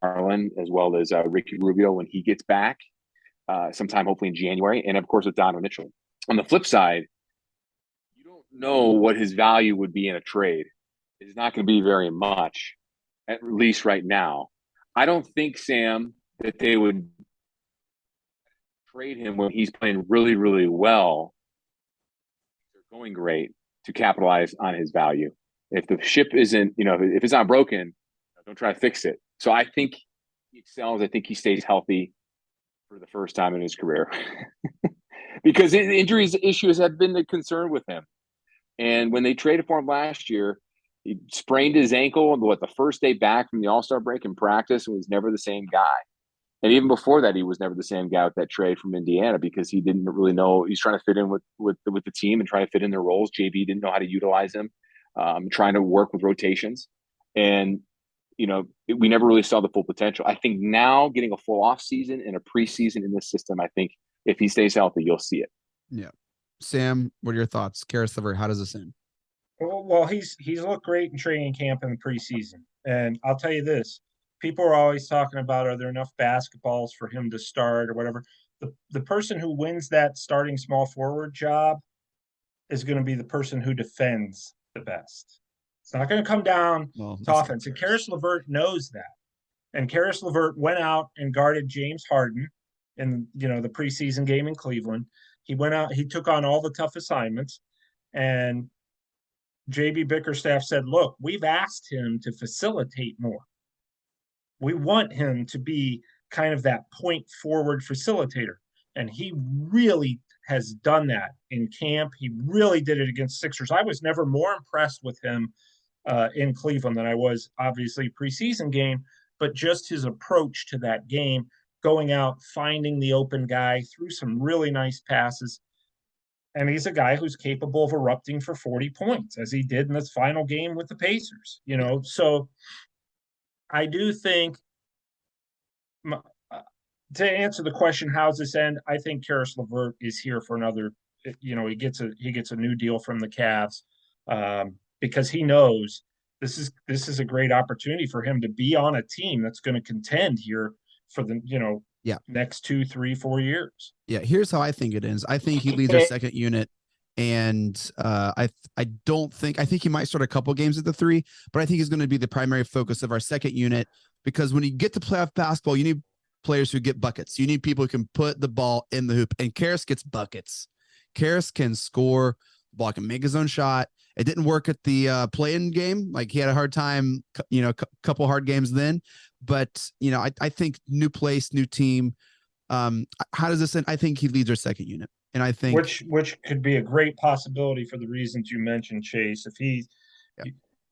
Garland, as well as Ricky Rubio when he gets back sometime hopefully in January, and of course with Donovan Mitchell. On the flip side, you don't know what his value would be in a trade. It's not going to be very much, at least right now. I don't think, Sam, that they would trade him when he's playing really, really well. They're going great to capitalize on his value. If the ship isn't, if it's not broken, don't try to fix it. So I think he excels. I think he stays healthy for the first time in his career because injuries issues have been the concern with him. And when they traded for him last year, he sprained his ankle the first day back from the All-Star break in practice, and was never the same guy. And even before that, he was never the same guy with that trade from Indiana, because he didn't really know. He's trying to fit in with the team and trying to fit in their roles. JB didn't know how to utilize him, trying to work with rotations. And, we never really saw the full potential. I think now getting a full off season and a preseason in this system, I think if he stays healthy, you'll see it. Yeah. Sam, what are your thoughts? Karis LeVert, how does this end? Well, he's looked great in training camp in the preseason. And I'll tell you this, people are always talking about, are there enough basketballs for him to start or whatever? The person who wins that starting small forward job is going to be the person who defends the best. It's not going to come down to offense. And Karis LeVert knows that. And Karis LeVert went out and guarded James Harden in the preseason game in Cleveland. He went out, he took on all the tough assignments, and JB Bickerstaff said, look, we've asked him to facilitate more. We want him to be kind of that point forward facilitator. And he really has done that in camp. He really did it against Sixers. I was never more impressed with him in Cleveland than I was, obviously, preseason game, but just his approach to that game, going out, finding the open guy, threw some really nice passes. And he's a guy who's capable of erupting for 40 points, as he did in this final game with the Pacers. So I do think, to answer the question, how's this end? I think Karis LeVert is here for another. He gets a new deal from the Cavs because he knows this is a great opportunity for him to be on a team that's going to contend here for the next 2, 3, 4 years. Yeah, here's how I think it ends. I think he leads our second unit, and I think he might start a couple games at the 3, but I think he's going to be the primary focus of our second unit, because when you get to playoff basketball, you need players who get buckets. You need people who can put the ball in the hoop, and Karis gets buckets. Karis can score the ball, can make his own shot. It didn't work at the play-in game. Like, he had a hard time, couple hard games then. But, I think new place, new team. How does this end? I think he leads our second unit. And I think which could be a great possibility for the reasons you mentioned, Chase. If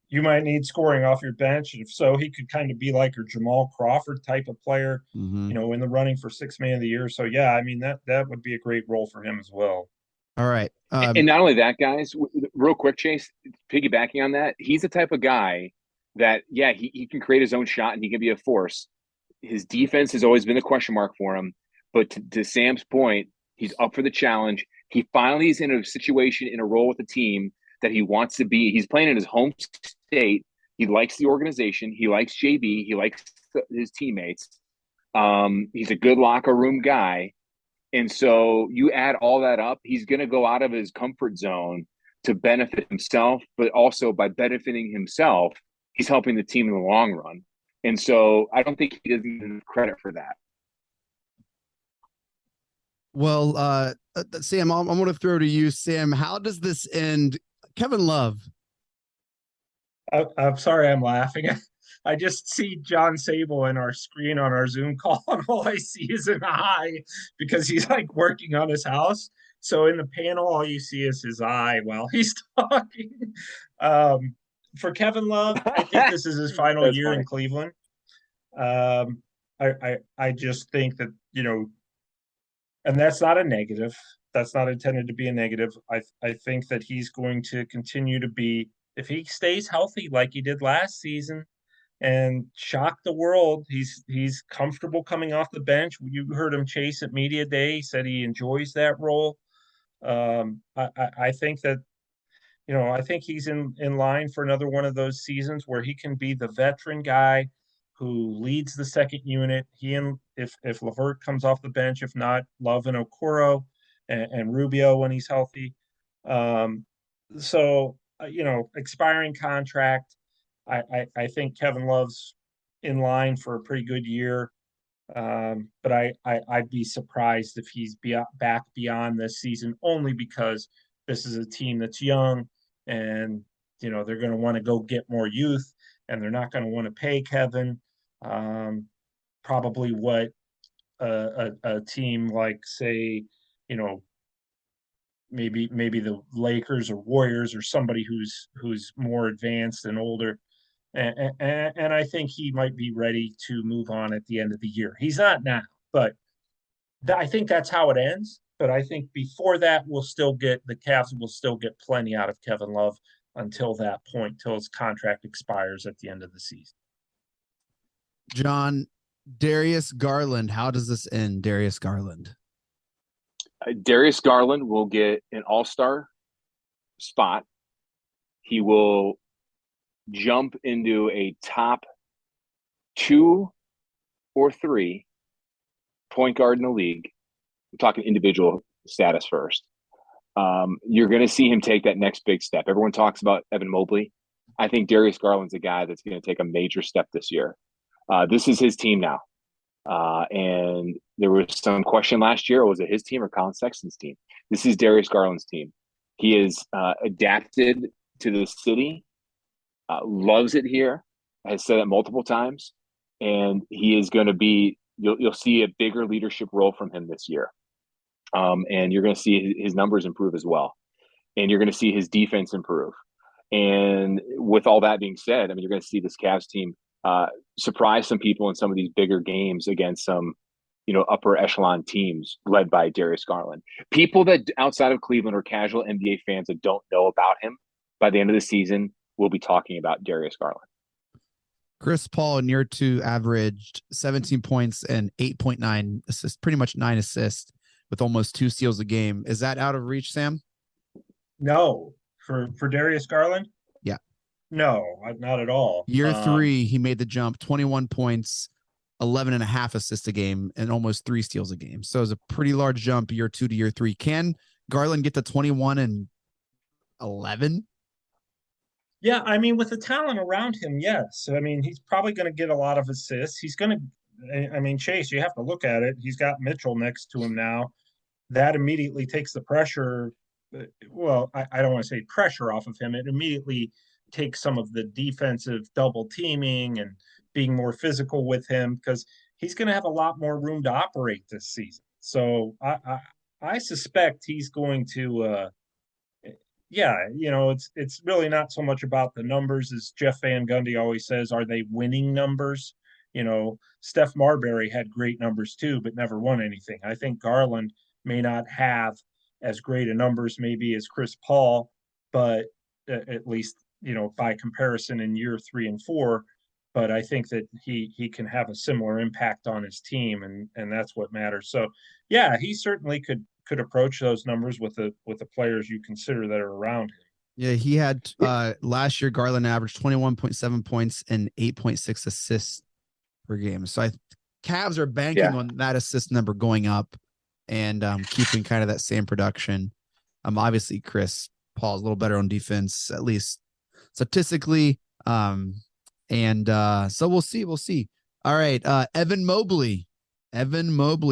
you might need scoring off your bench, and if so, he could kind of be like your Jamal Crawford type of player, in the running for 6th man of the year. So yeah, I mean, that would be a great role for him as well. All right. And not only that, guys, real quick, Chase, piggybacking on that, he's the type of guy that, he can create his own shot and he can be a force. His defense has always been a question mark for him. But to Sam's point, he's up for the challenge. He finally is in a situation, in a role with the team that he wants to be. He's playing in his home state. He likes the organization. He likes JB. He likes his teammates. He's a good locker room guy. And so you add all that up, he's going to go out of his comfort zone to benefit himself, but also by benefiting himself, he's helping the team in the long run. And so I don't think he doesn't get credit for that. Well, Sam, I'm going to throw to you. Sam, how does this end? Kevin Love. I'm sorry, I'm laughing. I just see John Sable in our screen on our Zoom call, and all I see is an eye because he's like working on his house. So in the panel, all you see is his eye while he's talking. For Kevin Love, I think this is his final year in Cleveland. I just think that, and that's not a negative. That's not intended to be a negative. I think that he's going to continue to be, if he stays healthy like he did last season and shock the world, he's comfortable coming off the bench. You heard him Chase at Media Day. He said he enjoys that role. I think that, I think he's in line for another one of those seasons where he can be the veteran guy who leads the second unit. If LeVert comes off the bench, if not, Love and Okoro and Rubio when he's healthy. Expiring contract. I think Kevin Love's in line for a pretty good year. But I'd be surprised if he's back beyond this season, only because this is a team that's young and, they're going to want to go get more youth, and they're not going to want to pay Kevin probably what a team like, say, maybe the Lakers or Warriors or somebody who's more advanced and older. And I think he might be ready to move on at the end of the year. He's not now, but I think that's how it ends. But I think before that, the Cavs will still get plenty out of Kevin Love until that point, till his contract expires at the end of the season. John, Darius Garland, how does this end, Darius Garland? Darius Garland will get an all-star spot. He will jump into a top 2 or 3 point guard in the league. I'm talking individual status first. You're going to see him take that next big step. Everyone talks about Evan Mobley. I think Darius Garland's a guy that's going to take a major step this year. This is his team now. And there was some question last year, was it his team or Colin Sexton's team? This is Darius Garland's team. He is adapted to the city, loves it here, has said it multiple times, and he is going to be, you'll see a bigger leadership role from him this year. And you're going to see his numbers improve as well. And you're going to see his defense improve. And with all that being said, I mean, you're going to see this Cavs team surprise some people in some of these bigger games against some, upper echelon teams led by Darius Garland. People that outside of Cleveland or casual NBA fans that don't know about him, by the end of the season, will be talking about Darius Garland. Chris Paul in year 2 averaged 17 points and 8.9 assists, pretty much 9 assists with almost 2 steals a game. Is that out of reach, Sam? No, for Darius Garland? Yeah. No, not at all. Year 3, he made the jump, 21 points, 11 and a half assists a game, and almost 3 steals a game. So it's a pretty large jump year 2 to year 3. Can Garland get to 21 and 11? Yeah, I mean, with the talent around him, yes. I mean, he's probably going to get a lot of assists. He's going to, I mean, Chase, you have to look at it. He's got Mitchell next to him now. That immediately takes the pressure. Well, I don't want to say pressure off of him. It immediately takes some of the defensive double teaming and being more physical with him, because he's going to have a lot more room to operate this season. So I suspect he's going to, it's really not so much about the numbers, as Jeff Van Gundy always says. Are they winning numbers? Steph Marbury had great numbers too, but never won anything. I think Garland may not have as great a numbers maybe as Chris Paul, but at least, by comparison in year 3 and 4, but I think that he can have a similar impact on his team, and that's what matters. So yeah, he certainly could approach those numbers with the players you consider that are around him. Yeah, he had last year, Garland averaged 21.7 points and 8.6 assists per game. So Cavs are banking on that assist number going up and keeping kind of that same production. Obviously, Chris Paul's a little better on defense, at least statistically. So we'll see. All right, Evan Mobley,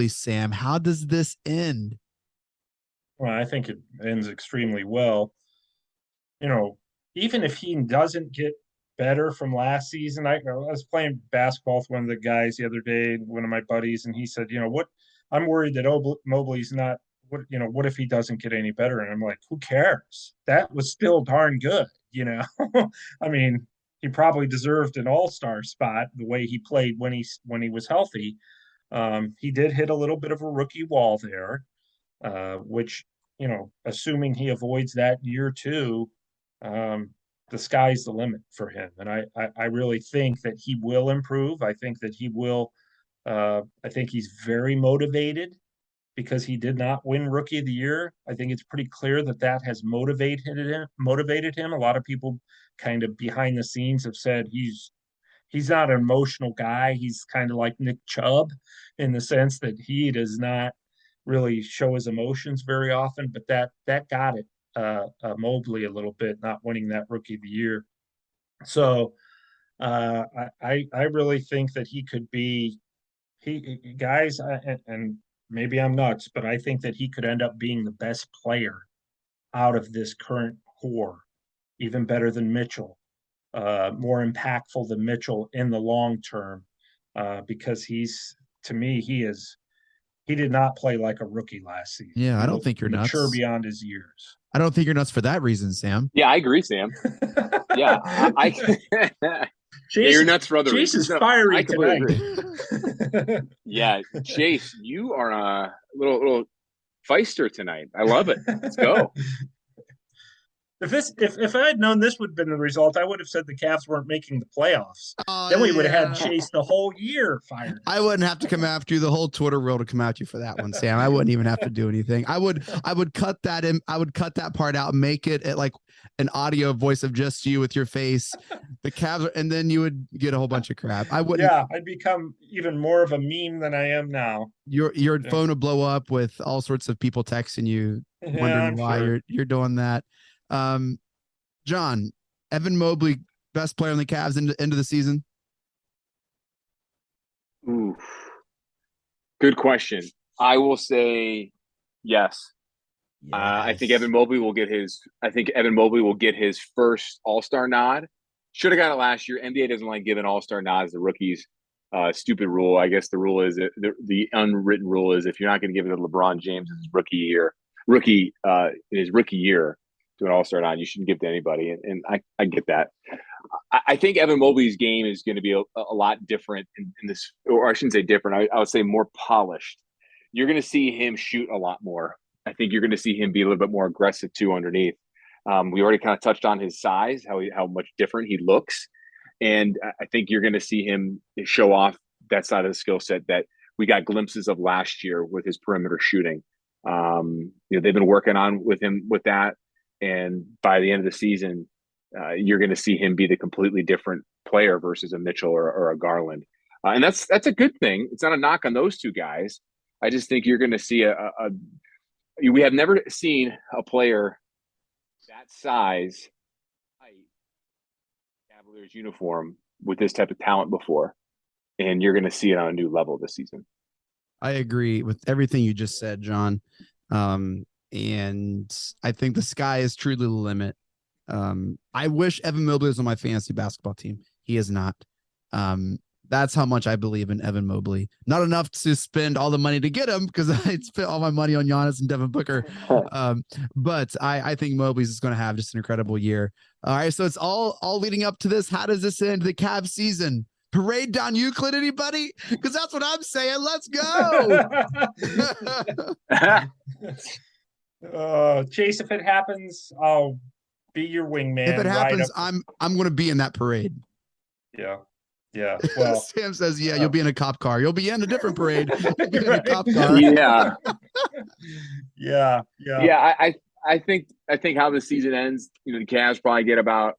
Sam, how does this end? Well, I think it ends extremely well. Even if he doesn't get better from last season, I was playing basketball with one of the guys the other day, one of my buddies, and he said, what, I'm worried that Mobley's not, what if he doesn't get any better? And I'm like, who cares? That was still darn good, I mean, he probably deserved an all-star spot the way he played when he was healthy. He did hit a little bit of a rookie wall there, which, assuming he avoids that year 2, the sky's the limit for him. And I really think that he will improve. I think that he will. I think he's very motivated because he did not win Rookie of the Year. I think it's pretty clear that has motivated him. A lot of people kind of behind the scenes have said he's not an emotional guy. He's kind of like Nick Chubb in the sense that he does not really show his emotions very often, but that got it Mobley a little bit, not winning that Rookie of the Year. So I really think that he could be guys, and maybe I'm nuts, but I think that he could end up being the best player out of this current core, even better than Mitchell, more impactful than Mitchell in the long term, because he did not play like a rookie last season. Yeah, I don't think you're nuts. Mature beyond his years. I don't think you're nuts for that reason, Sam. Yeah, I agree, Sam. Yeah, Chase, you're nuts for other reasons. Chase is fiery I completely tonight. agree. Yeah, Chase, you are a little feister tonight. I love it. Let's go. If I had known this would have been the result, I would have said the Cavs weren't making the playoffs. Then we would have had Chase the whole year fired. I wouldn't have to come after you. The whole Twitter world to come at you for that one, Sam. I wouldn't even have to do anything. I would cut that in. I would cut that part out and make it at like an audio voice of just you with your face. The Cavs, and then you would get a whole bunch of crap. I wouldn't. Yeah, I'd become even more of a meme than I am now. Your phone would blow up with all sorts of people texting you, wondering why you're doing that. John, Evan Mobley, best player on the Cavs into the season. Ooh, Good question. I will say yes. I think Evan Mobley will get his. I think Evan Mobley will get his first All-Star nod. Should have got it last year. NBA doesn't like giving All-Star nods to rookies. Stupid rule. I guess the rule is the unwritten rule is if you're not going to give it to LeBron James in his rookie year to an All-Star nod, you shouldn't give it to anybody. And I get that. I think Evan Mobley's game is going to be a lot different in this, or I shouldn't say different. I would say more polished. You're going to see him shoot a lot more. I think you're going to see him be a little bit more aggressive too underneath. We already kind of touched on his size, how much different he looks. And I think you're going to see him show off that side of the skill set that we got glimpses of last year with his perimeter shooting. They've been working on with him with that. And by the end of the season, you're going to see him be the completely different player versus a Mitchell or a Garland. And that's a good thing. It's not a knock on those two guys. I just think you're going to see we have never seen a player that size, Cavaliers uniform with this type of talent before. And you're going to see it on a new level this season. I agree with everything you just said, John. And I think the sky is truly the limit. I wish Evan Mobley was on my fantasy basketball team. He is not. That's how much I believe in Evan Mobley. Not enough to spend all the money to get him because I spent all my money on Giannis and Devin Booker. But I think Mobley's is going to have just an incredible year. All right, so it's all leading up to this. How does this end the Cavs season? Parade down Euclid, anybody? Because that's what I'm saying. Let's go. Chase, if it happens, I'll be your wingman. If it happens, I'm going to be in that parade. Yeah. Well, Sam says, "Yeah, you'll be in a cop car. You'll be in a different parade. You'll be in a cop car." Yeah. I think how the season ends, the Cavs probably get about,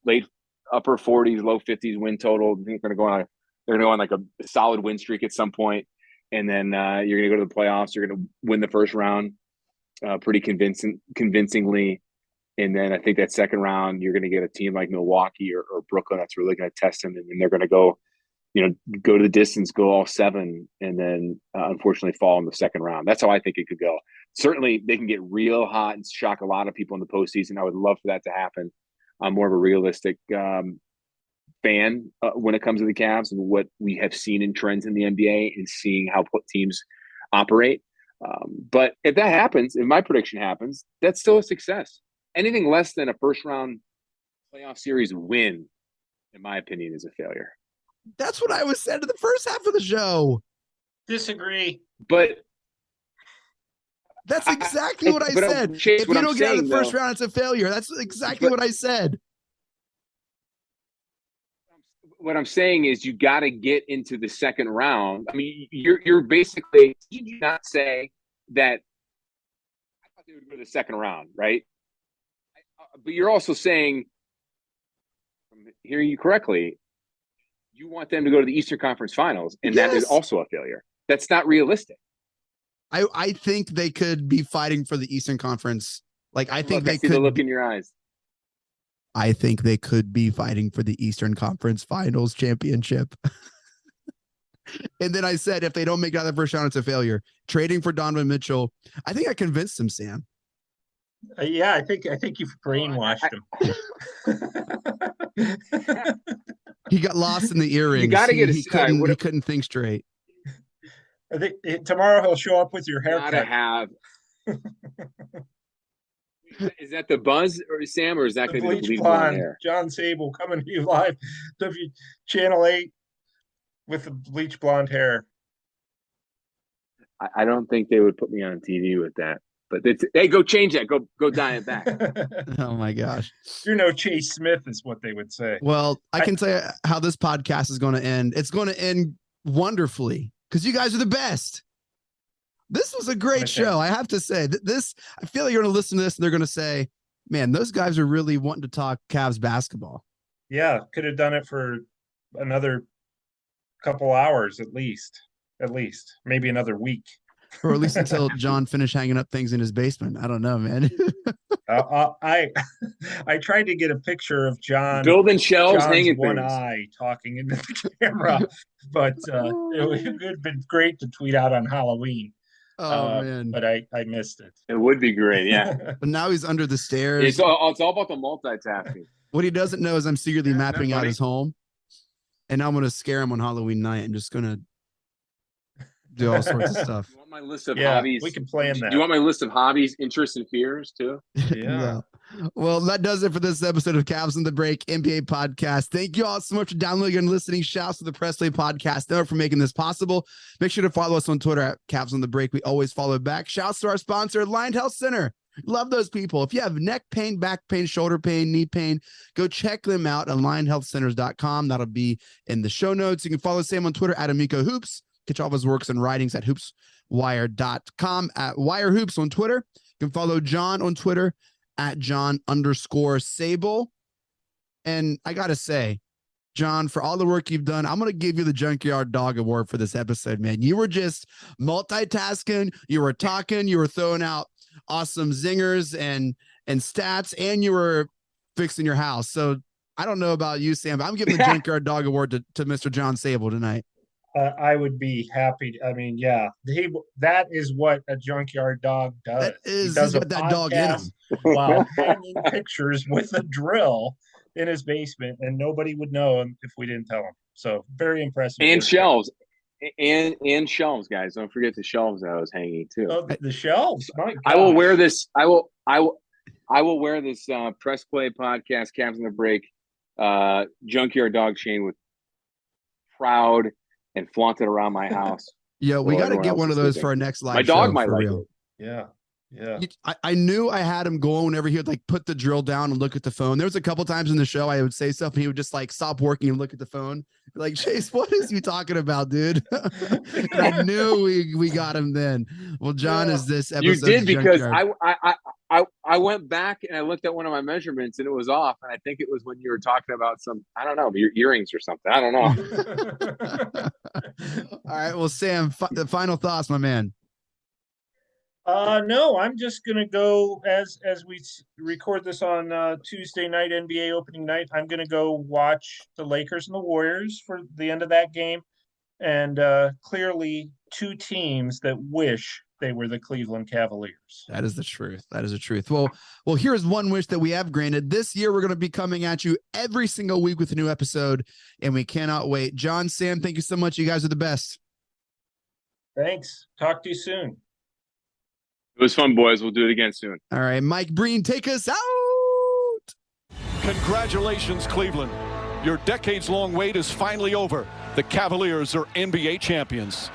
late upper 40s, low 50s win total. I think they're going to go on like a solid win streak at some point, and then you're going to go to the playoffs. You're going to win the first round pretty convincingly. And then I think that second round, you're going to get a team like Milwaukee or Brooklyn that's really going to test them. And then they're going to go to the distance, go all seven, and then unfortunately fall in the second round. That's how I think it could go. Certainly, they can get real hot and shock a lot of people in the postseason. I would love for that to happen. I'm more of a realistic fan when it comes to the Cavs and what we have seen in trends in the NBA and seeing how teams operate. But if that happens, if my prediction happens, that's still a success. Anything less than a first-round playoff series win, in my opinion, is a failure. That's what I was saying to the first half of the show. Disagree. But that's exactly what I said. Chase, if you don't get out of the first round, it's a failure. That's exactly what I said. What I'm saying is you got to get into the second round. I mean, you're basically – did you not say that – I thought they would go to the second round, right? But you're also saying, if I'm hearing you correctly, you want them to go to the Eastern Conference Finals, and that is also a failure. That's not realistic. I think they could be fighting for the Eastern Conference. I think I see the look in your eyes. I think they could be fighting for the Eastern Conference Finals championship. And then I said, if they don't make it out of the first round, it's a failure. Trading for Donovan Mitchell. I think I convinced him, Sam. Yeah, I think you've brainwashed him. He got lost in the earrings. You got to get he couldn't think straight. I think tomorrow he'll show up with your haircut. Gotta have. Is that the buzz, or Sam, or is that going to be the bleach blonde hair? John Sable coming to you live, Channel 8, with the bleach blonde hair. I don't think they would put me on TV with that. But hey, go change that. Go dye it back. Oh my gosh. You're no Chase Smith is what they would say. Well, I can tell you how this podcast is going to end. It's going to end wonderfully because you guys are the best. This was a great show. I have to say I feel like you're going to listen to this and they're going to say, man, those guys are really wanting to talk Cavs basketball. Yeah. Could have done it for another couple hours at least, maybe another week. or at least until John finished hanging up things in his basement. I don't know, man. I tried to get a picture of building shelves, John's hanging one things. eye talking into the camera, but it would have been great to tweet out on Halloween. Oh man, but I missed it. It would be great, yeah. But now he's under the stairs. It's all about the multitasking. What he doesn't know is I'm secretly mapping out funny? his home, and I'm gonna scare him on Halloween night. I'm just gonna do all sorts of stuff. You want my list of hobbies? We can plan that. Do you want my list of hobbies, interests, and fears too? Yeah. Well, that does it for this episode of Cavs on the Break NBA podcast. Thank you all so much for downloading and listening. Shouts to the Press Play Podcast Network for making this possible. Make sure to follow us on Twitter at Cavs on the Break. We always follow back. Shouts to our sponsor, Aligned Health Center. Love those people. If you have neck pain, back pain, shoulder pain, knee pain, go check them out at alignedhealthcenters.com. That'll be in the show notes. You can follow Sam on Twitter at Amico Hoops. Catch all of his works and writings at hoopswire.com, at Wire Hoops on Twitter. You can follow John on Twitter at John_Sable. And I got to say, John, for all the work you've done, I'm going to give you the Junkyard Dog Award for this episode, man. You were just multitasking. You were talking. You were throwing out awesome zingers and stats, and you were fixing your house. So I don't know about you, Sam, but I'm giving the Junkyard Dog Award to Mr. John Sable tonight. I would be happy. I mean, yeah, that is what a junkyard dog does. That is, he does he's got that dog in him. While hanging pictures with a drill in his basement, and nobody would know if we didn't tell him. So very impressive. And shelves. And shelves, guys. Don't forget the shelves that I was hanging too. Oh, the shelves. My gosh. I will wear this. I will wear this Press Play Podcast Cavs on the Break Junkyard Dog chain with proud and flaunt it around my house. Yeah, we got to get one of those for our next live show. My dog might for like real. it. Yeah. Yeah. I knew I had him going whenever he would like put the drill down and look at the phone. There was a couple times in the show I would say stuff and he would just like stop working and look at the phone. Like, Chase, what is you talking about, dude? And I knew we got him then. Well, John, is this episode? You did, because I went back and I looked at one of my measurements and it was off. And I think it was when you were talking about some, I don't know, your earrings or something. I don't know. All right. Well, Sam, the final thoughts, my man. No, I'm just gonna go as we record this on Tuesday night, NBA opening night. I'm gonna go watch the Lakers and the Warriors for the end of that game, and clearly two teams that wish they were the Cleveland Cavaliers. That is the truth. That is the truth. Well, here's one wish that we have granted. This year, we're going to be coming at you every single week with a new episode, and we cannot wait. John, Sam, thank you so much. You guys are the best. Thanks. Talk to you soon. It was fun, boys. We'll do it again soon. All right, Mike Breen, take us out. Congratulations, Cleveland. Your decades-long wait is finally over. The Cavaliers are NBA champions.